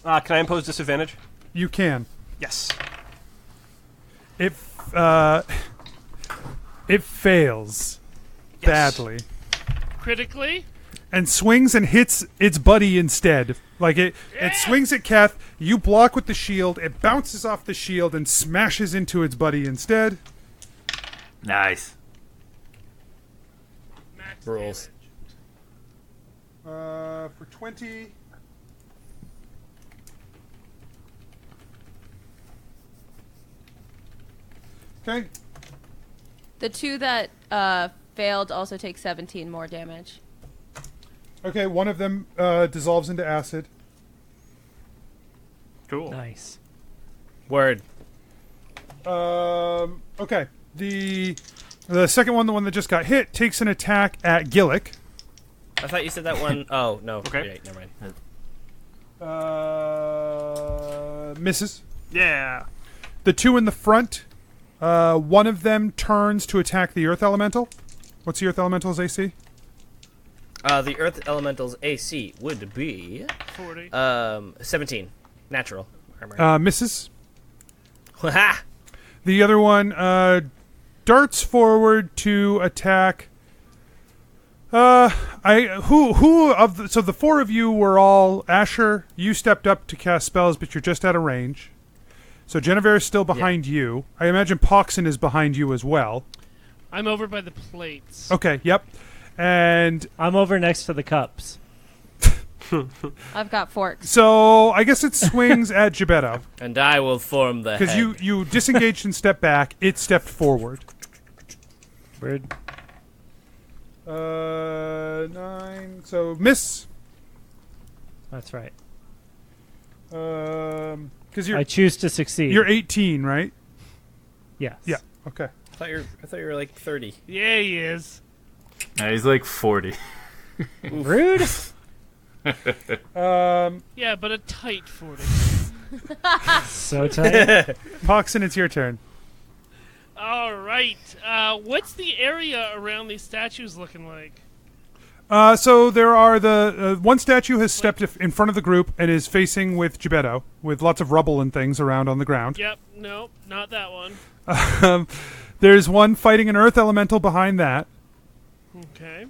Can I impose disadvantage? You can. Yes. It fails badly. Critically? And swings and hits its buddy instead. Like it swings at Keth, you block with the shield, it bounces off the shield and smashes into its buddy instead. Nice. Max Rules. For 20. Okay. The 2 that failed also take 17 more damage. Okay, one of them dissolves into acid. Cool. Nice. Word. Okay. The second one, the one that just got hit, takes an attack at Gillik. I thought you said that one. Oh, no. Okay. Right, never mind. Misses. Yeah. The 2 in the front, one of them turns to attack the Earth Elemental. What's the Earth Elemental's AC? The Earth Elemental's AC would be 40. 17. Natural armor. Misses. Ha! The other one darts forward to attack. So the 4 of you were all Asher. You stepped up to cast spells, but you're just out of range. So Jennuvera is still behind you. I imagine Poxxin is behind you as well. I'm over by the plates. Okay. Yep. And I'm over next to the cups. I've got forks. so I guess it swings at Jebeddo. And I will form the Because head. you disengaged and stepped back. It stepped forward. Weird. 9. So miss. That's right. Because I choose to succeed. you're 18, right? Yes. Yeah. Okay. I thought you were like 30. Yeah, he is. He's like 40. Rude. Yeah, but a tight 40. So tight. Poxxin, it's your turn. All right. What's the area around these statues looking like? So there are the one statue has stepped in front of the group and is facing with Jebeddo, with lots of rubble and things around on the ground. Yep. Nope. Not that one. There's one fighting an earth elemental behind that, Okay.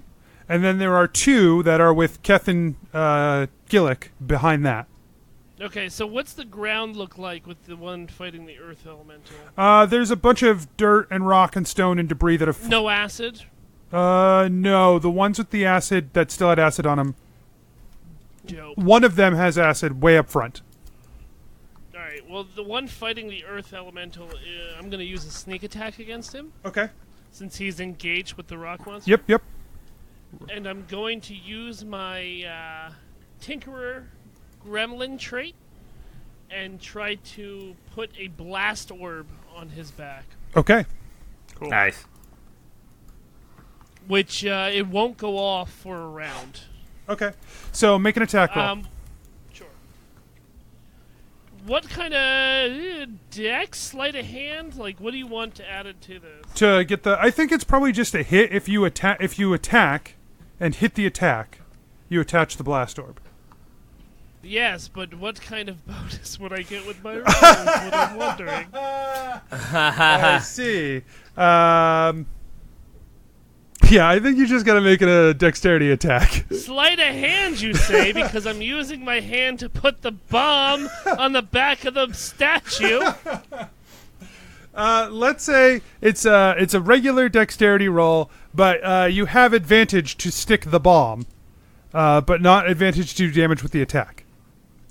and then there are 2 that are with Keth and Gillik behind that. Okay, so what's the ground look like with the one fighting the earth elemental? There's a bunch of dirt and rock and stone and debris that have. No acid? No, the ones with the acid that still had acid on them. Dope. One of them has acid way up front. Alright, well, the one fighting the earth elemental, I'm going to use a sneak attack against him, Okay. since he's engaged with the rock monster. Yep. And I'm going to use my Tinkerer Gremlin trait and try to put a blast orb on his back. Okay. Cool. Nice. Which it won't go off for a round. Okay. So make an attack roll. Sure. What kind of dex, sleight of hand? Like, what do you want to add it to this? To get I think it's probably just a hit if you attack. If you attack and hit the attack, you attach the blast orb. Yes, but what kind of bonus would I get with my rolls? What I'm wondering. I see. Yeah, I think you just got to make it a dexterity attack. Sleight of hand, you say, because I'm using my hand to put the bomb on the back of the statue. Let's say it's a regular dexterity roll, but you have advantage to stick the bomb, but not advantage to do damage with the attack.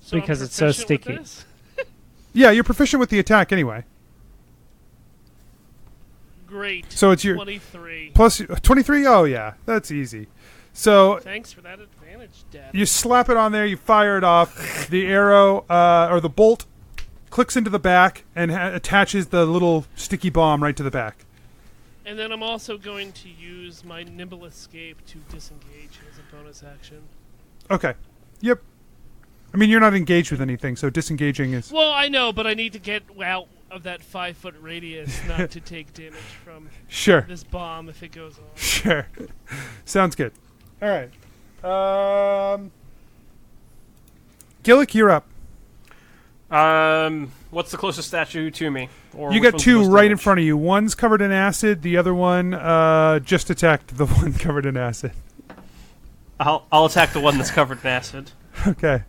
So Because I'm it's so proficient sticky. with this? Yeah, you're proficient with the attack anyway. Great. So it's your 23. plus 23. Oh yeah, that's easy. So Thanks for that advantage, Dad. you slap it on there, you fire it off. The arrow or the bolt clicks into the back and attaches the little sticky bomb right to the back. And then I'm also going to use my nimble escape to disengage as a bonus action. Okay. Yep. I mean, you're not engaged with anything, so disengaging is... Well, I know, but I need to get out of that 5-foot radius not to take damage from Sure. this bomb if it goes off. Sure. Sounds good. All right. Gillik, you're up. What's the closest statue to me? Or You which got one's two the most right in damage? front of you. One's covered in acid. The other one just attacked the one covered in acid. I'll attack the one that's covered in acid. Okay.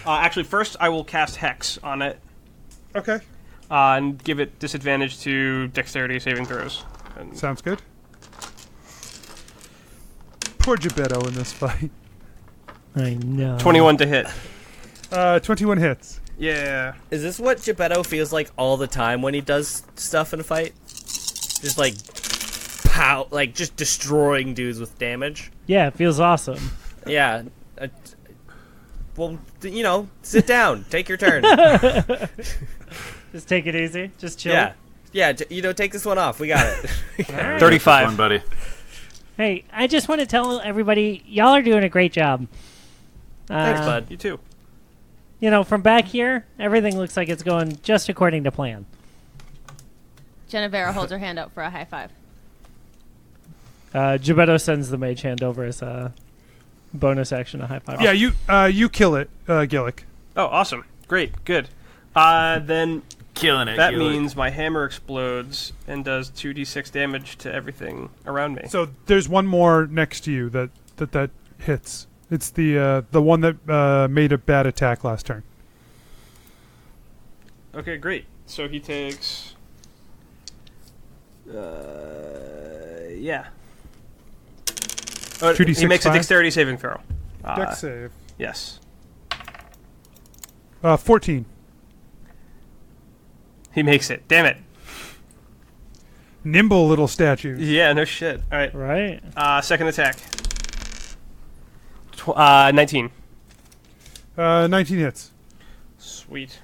Actually, first I will cast Hex on it Okay. and give it disadvantage to dexterity saving throws. And Sounds good. Poor Gebetto in this fight. I know. 21 to hit. 21 hits. Yeah. Is this what Gebetto feels like all the time when he does stuff in a fight? Just like pow, like just destroying dudes with damage. Yeah, it feels awesome. Yeah. Well, you know, sit down, take your turn. Just take it easy. Just chill. Yeah. You know, take this one off. We got it. 35. Fun, buddy. Hey, I just want to tell everybody, y'all are doing a great job. Thanks, bud. You too. You know, from back here, everything looks like it's going just according to plan. Jennuvera holds her hand up for a high five. Gebetto sends the mage hand over as a bonus action, a high five. Yeah, you kill it, Gillik. Oh, awesome. Great. Good. Then Killing it. that Gillik. means my hammer explodes and does 2d6 damage to everything around me. So there's one more next to you that hits. It's the one that made a bad attack last turn. Okay, great. So he takes... yeah. 2d6 he makes a 5? dexterity saving throw. Dex save. Yes. 14. He makes it. Damn it. Nimble little statue. Yeah, no shit. All right. Right. Second attack. 19. 19 hits. Sweet.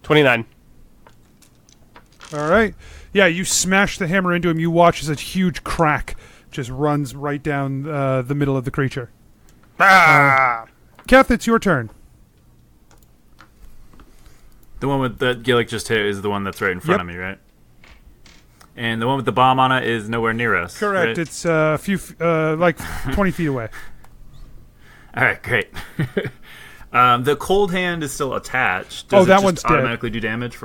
$29. All right. Yeah, you smash the hammer into him. You watch as a huge crack just runs right down the middle of the creature. Keth, it's your turn. The one with that Gillik just hit is the one that's right in front Yep. of me, right? And the one with the bomb on it is nowhere near us. Correct. right? It's a few, like 20 feet away. All right, great. The cold hand is still attached. Oh, Does that it one's just dead. automatically do damage?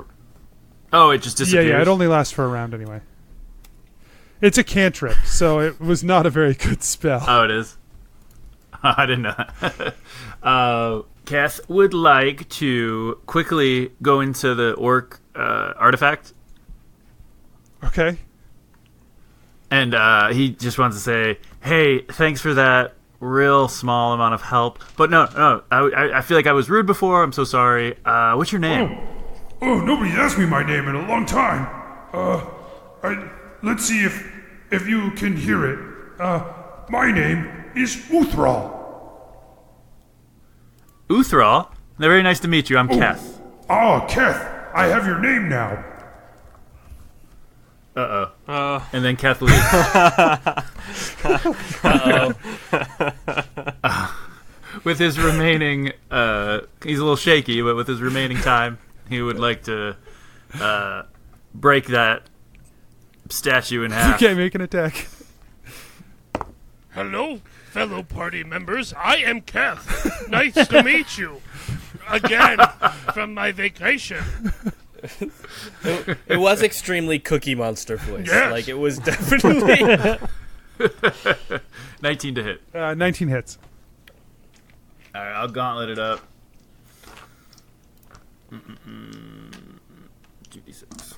Oh, it just disappears? Yeah, it only lasts for a round anyway. It's a cantrip, so it was not a very good spell. Oh, it is? I didn't know that. Keth would like to quickly go into the orc artifact. Okay. And he just wants to say, hey, thanks for that real small amount of help. But no, I feel like I was rude before. I'm so sorry. What's your name? Oh, nobody's asked me my name in a long time. Let's see if if you can hear it, my name is Uthral. Uthral? Very nice to meet you. I'm Keth. Keth, I have your name now. Uh-oh. And then Keth leaves. With his remaining, he's a little shaky, but with his remaining time, he would like to break that statue in half. Okay, make an attack. Hello, fellow party members. I am Keth. Nice to meet you. Again, from my vacation. It was extremely Cookie Monster voice. Yes. Like, it was definitely... 19 to hit. 19 hits. All right, I'll gauntlet it up. 2d6.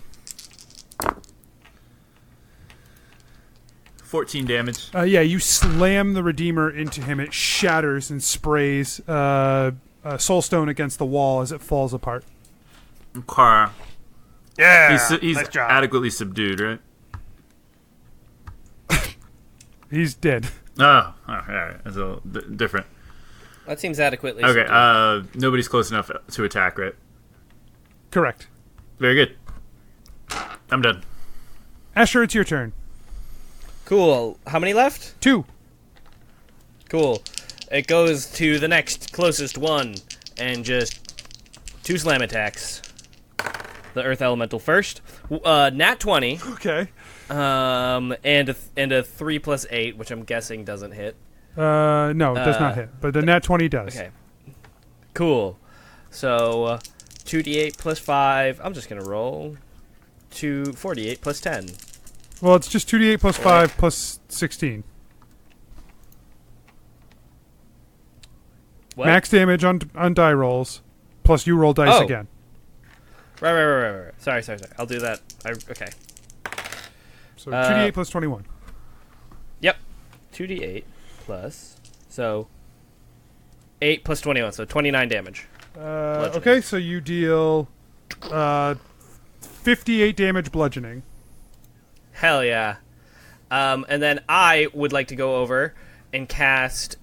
14 damage. Yeah, you slam the Redeemer into him. It shatters and sprays Soulstone against the wall as it falls apart. Okay. Yeah. He's nice job. adequately subdued, right? He's dead. Oh, all right. That's a little different. That seems adequately Okay, subdued. nobody's close enough to attack, right? Correct. Very good. I'm done. Asher, it's your turn. Cool. How many left? 2. Cool. It goes to the next closest one, and just 2 slam attacks. The Earth Elemental first. Nat 20. Okay. And a 3 plus 8, which I'm guessing doesn't hit. No, it does not hit, but the nat 20 does. Okay. Cool. So 2d8 plus 5. I'm just gonna roll 4d8 plus 10. Well, it's just 2d8 plus 5 plus 16. What? Max damage on die rolls, plus you roll dice again. Right. Sorry. I'll do that. Okay. So 2d8 plus 21. Yep. 2d8 plus, so 8 plus 21, so 29 damage. Okay, so you deal 58 damage bludgeoning. Hell yeah. And then I would like to go over and cast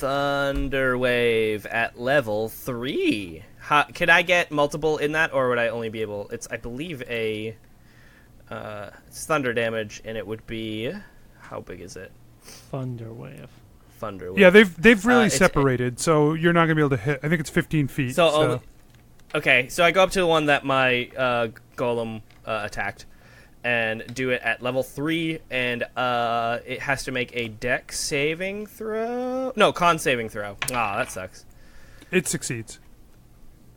Thunderwave at level 3. Could I get multiple in that, or would I only be able... It's, I believe, it's thunder damage, and it would be... How big is it? Thunderwave. Yeah, they've really separated, so you're not going to be able to hit. I think it's 15 feet. So. Okay, so I go up to the one that my golem attacked, and do it at level 3, and it has to make a dex saving throw? No, con saving throw. Ah, that sucks. It succeeds.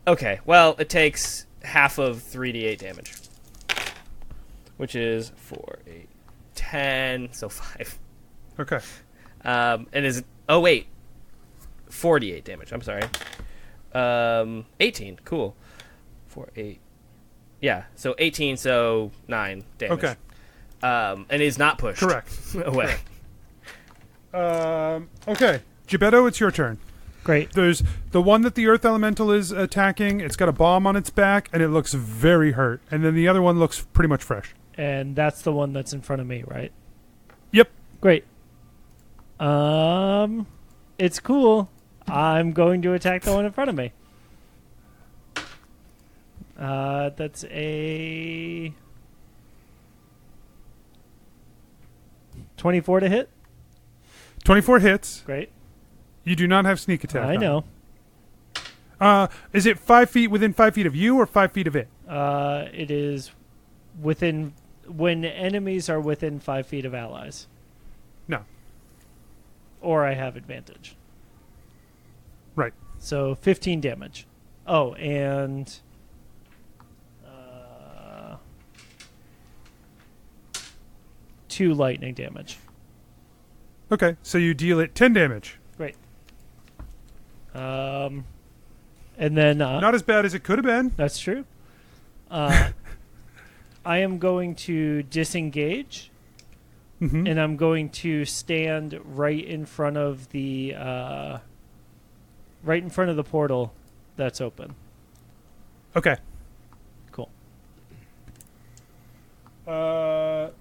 Okay, well, it takes half of 3d8 damage, which is 4, 8, 10, so 5. Okay. It is... Oh, wait. 48 damage, I'm sorry. 18, cool. 4, 8... Yeah, so 18, so 9 damage. Okay. And is not pushed. Correct. Away. Okay. Jebeddo, it's your turn. Great. There's the one that the Earth Elemental is attacking. It's got a bomb on its back, and it looks very hurt. And then the other one looks pretty much fresh. And that's the one that's in front of me, right? Yep. Great. It's cool. I'm going to attack the one in front of me. That's a 24 to hit. 24 hits. Great. You do not have sneak attack. I know. Is it 5 feet within 5 feet of you or 5 feet of it? It is within when enemies are within 5 feet of allies. No. Or I have advantage. Right. So 15 damage. Oh, and 2 lightning damage. Okay, so you deal it 10 damage. Great. And then not as bad as it could have been. That's true. I am going to disengage, and I'm going to stand right in front of the portal that's open. Okay. Cool. So,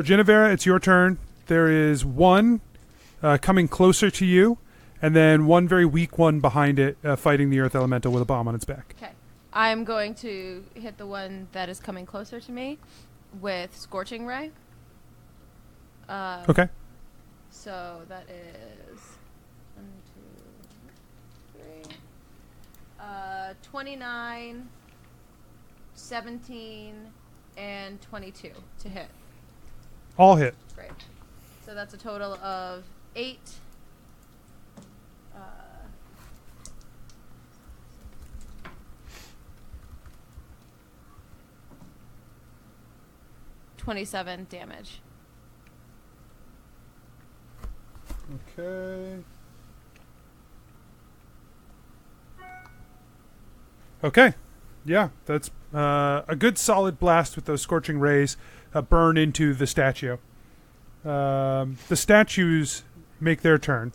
Genevera, it's your turn. There is one coming closer to you, and then one very weak one behind it fighting the Earth Elemental with a bomb on its back. Okay. I'm going to hit the one that is coming closer to me with Scorching Ray. Okay. So that is 1, 2, 3. 29, 17, and 22 to hit. All hit. Great. So that's a total of 8. 27 damage. Okay. Okay. Yeah, that's a good solid blast with those scorching rays burn into the statue. The statues make their turn.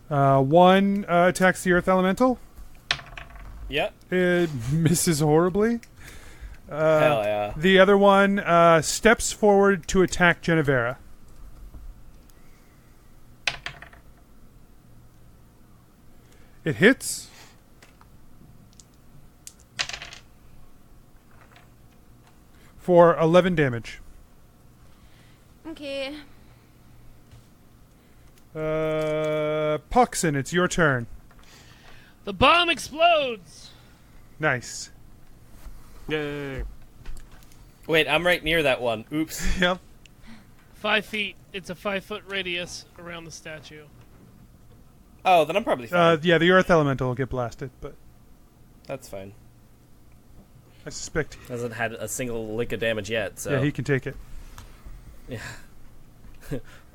One attacks the Earth Elemental. Yep. It misses horribly. Hell yeah. The other one steps forward to attack Genevera. It hits. For 11 damage. Okay. Poxxin, it's your turn. The bomb explodes. Nice. Yay. Wait, I'm right near that one. Oops. Yep. 5 feet. It's a 5-foot radius around the statue. Oh, then I'm probably fine. Yeah, the Earth Elemental will get blasted, but That's fine. I suspect. Hasn't had a single lick of damage yet, so. Yeah, he can take it. Yeah.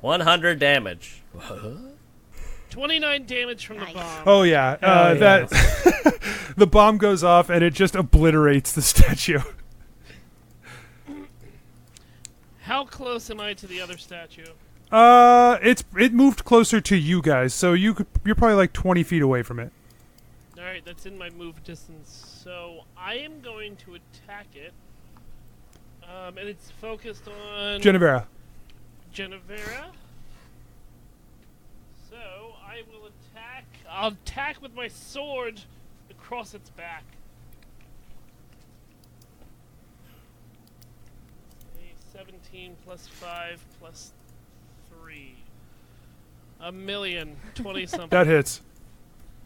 100 damage. 29 damage from the bomb. Oh yeah, that the bomb goes off and it just obliterates the statue. How close am I to the other statue? It moved closer to you guys, so you're probably like 20 feet away from it. All right, that's in my move distance. So I am going to attack it, and it's focused on Genevera. Genevera. So I will attack. I'll attack with my sword across its back. A 17 plus 5 plus 3. 1,020,000 something. That hits.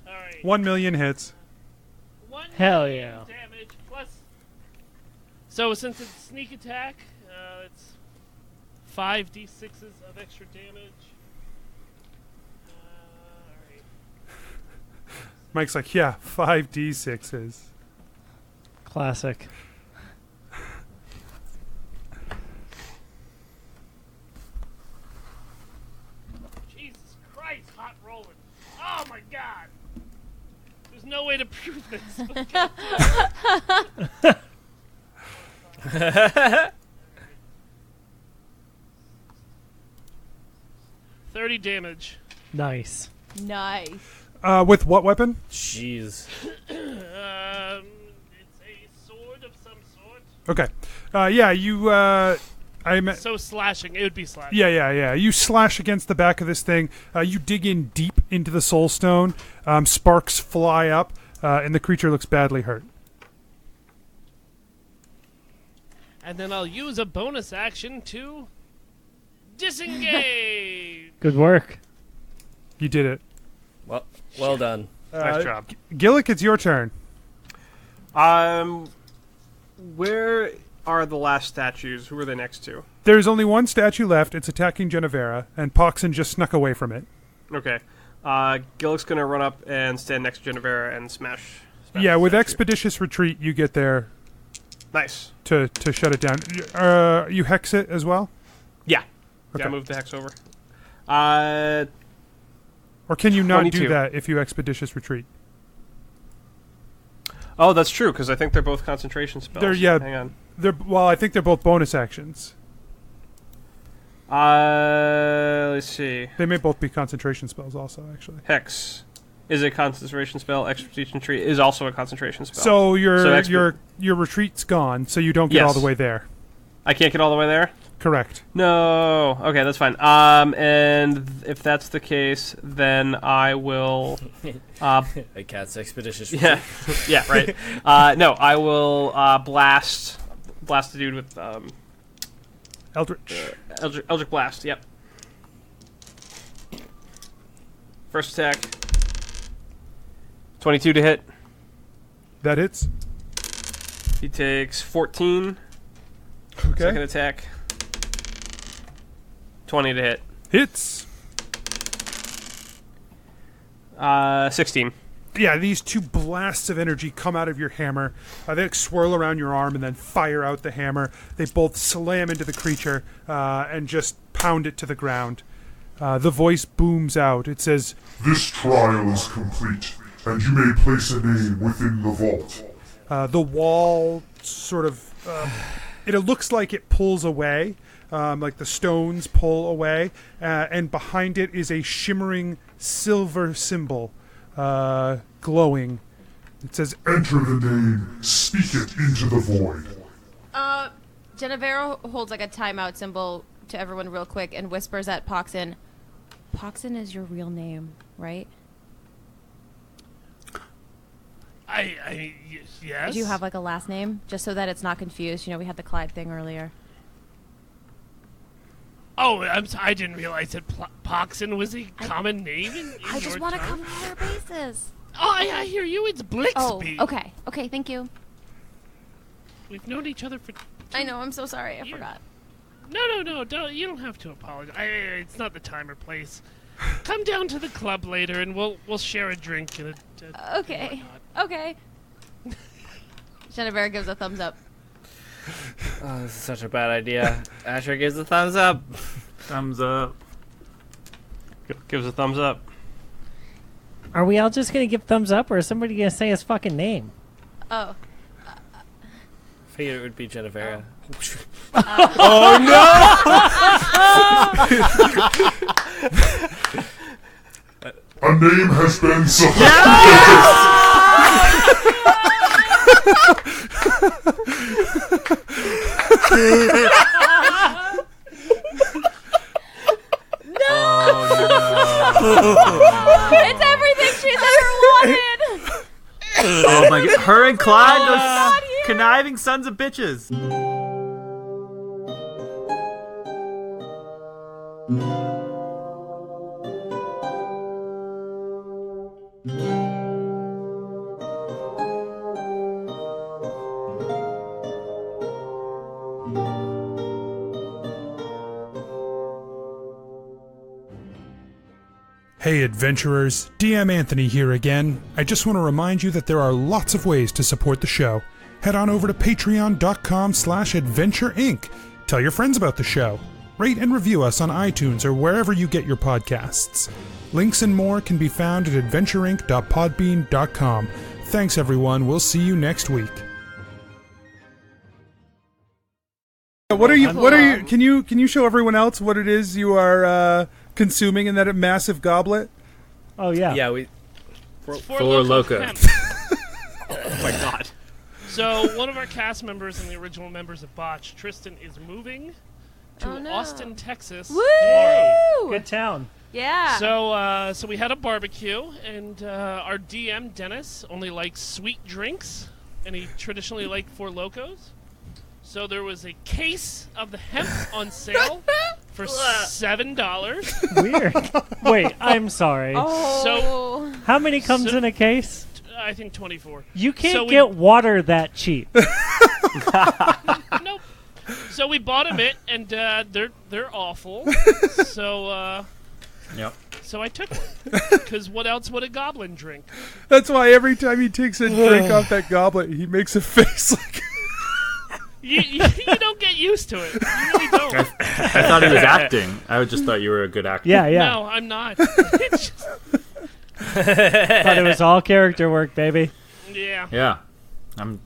All right. 1 million hits. 1 Hell million yeah. damage plus. So since it's sneak attack, it's 5d6s of extra damage. Alright. Mike's like, yeah, 5d6s. Classic. Jesus Christ, hot rolling. Oh my god! There's no way to prove this. But God. 30 damage. Nice. Nice. With what weapon? Jeez. It's a sword of some sort. Okay. Yeah, you. So slashing. It would be slashing. Yeah. You slash against the back of this thing. You dig in deep into the soul stone. Sparks fly up, and the creature looks badly hurt. And then I'll use a bonus action to disengage. Good work. You did it. Well done. Nice job. Gillik, it's your turn. Where are the last statues? Who are they next to? There's only one statue left. It's attacking Genevera, and Poxxin just snuck away from it. Okay. Gillik's gonna run up and stand next to Genevera and smash Yeah, the with statue. Expeditious Retreat, you get there Nice. to shut it down. You hex it as well? Yeah. Okay. Yeah, move the hex over. Or can you not 22. do that if you Expeditious Retreat? Oh, that's true, because I think they're both concentration spells. Hang on. I think they're both bonus actions. Let's see. They may both be concentration spells also, actually. Hex. is a concentration spell. Exposition Tree is also a concentration spell. So your retreat's gone, so you don't get all the way there. I can't get all the way there? Correct. No. Okay, that's fine. And if that's the case, then I will... a cat's expeditious retreat. Yeah, right. No, I will blast the dude with... Eldritch Blast, yep. First attack. 22 to hit. That hits. He takes 14. Okay. Second attack. 20 to hit. Hits. 16. Yeah, these two blasts of energy come out of your hammer. They swirl around your arm and then fire out the hammer. They both slam into the creature and just pound it to the ground. The voice booms out. It says, "This trial is complete, and you may place a name within the vault." The wall sort of... it looks like it pulls away. Like the stones pull away, and behind it is a shimmering silver symbol, glowing. It says, "Enter the name, speak it into the void." Jennuvera holds like a timeout symbol to everyone real quick and whispers at Poxxin, "Poxxin is your real name, right?" Yes. Do you have like a last name, just so that it's not confused? You know, we had the Clyde thing earlier. Oh, I didn't realize that Poxxin was a common name in I just want to cover our bases. Oh, I hear you. It's Blixby. Oh, okay. Okay, thank you. We've known each other for... I know, I'm so sorry. I forgot. No. You don't have to apologize. It's not the time or place. Come down to the club later, and we'll share a drink. Okay. Okay. Jennuvera gives a thumbs up. Oh, this is such a bad idea. Asher gives a thumbs up. Thumbs up. Gives a thumbs up. Are we all just going to give thumbs up, or is somebody going to say his fucking name? Oh. Figured it would be Jennuvera. Oh no! A name has been selected. It's everything she's ever wanted. Oh my god. Her and Clyde, those conniving sons of bitches. "Hey adventurers, DM Anthony here again. I just want to remind you that there are lots of ways to support the show. Head on over to patreon.com/adventureinc. Tell your friends about the show. Rate and review us on iTunes or wherever you get your podcasts. Links and more can be found at adventureinc.podbean.com. Thanks everyone, we'll see you next week." What are you, can you show everyone else what it is you are, consuming in that massive goblet? Oh, yeah. Yeah, we... Four Loco. Oh my god. So, one of our cast members and the original members of Botched, Tristan, is moving to Austin, Texas tomorrow. Good town. Yeah. So we had a barbecue, and our DM, Dennis, only likes sweet drinks, and he traditionally liked Four Locos. So there was a case of the hemp on sale for $7. Weird. Wait, I'm sorry. Oh. So how many comes in a case? I think 24. You can't get water that cheap. Nope. So we bought them and they're awful. So Yep. So I took one. Because what else would a goblin drink? That's why every time he takes a drink off that goblet, he makes a face like... You don't get used to it. You really don't. I thought he was acting. I just thought you were a good actor. Yeah. No, I'm not. It's just... Thought it was all character work, baby. Yeah. Yeah. I'm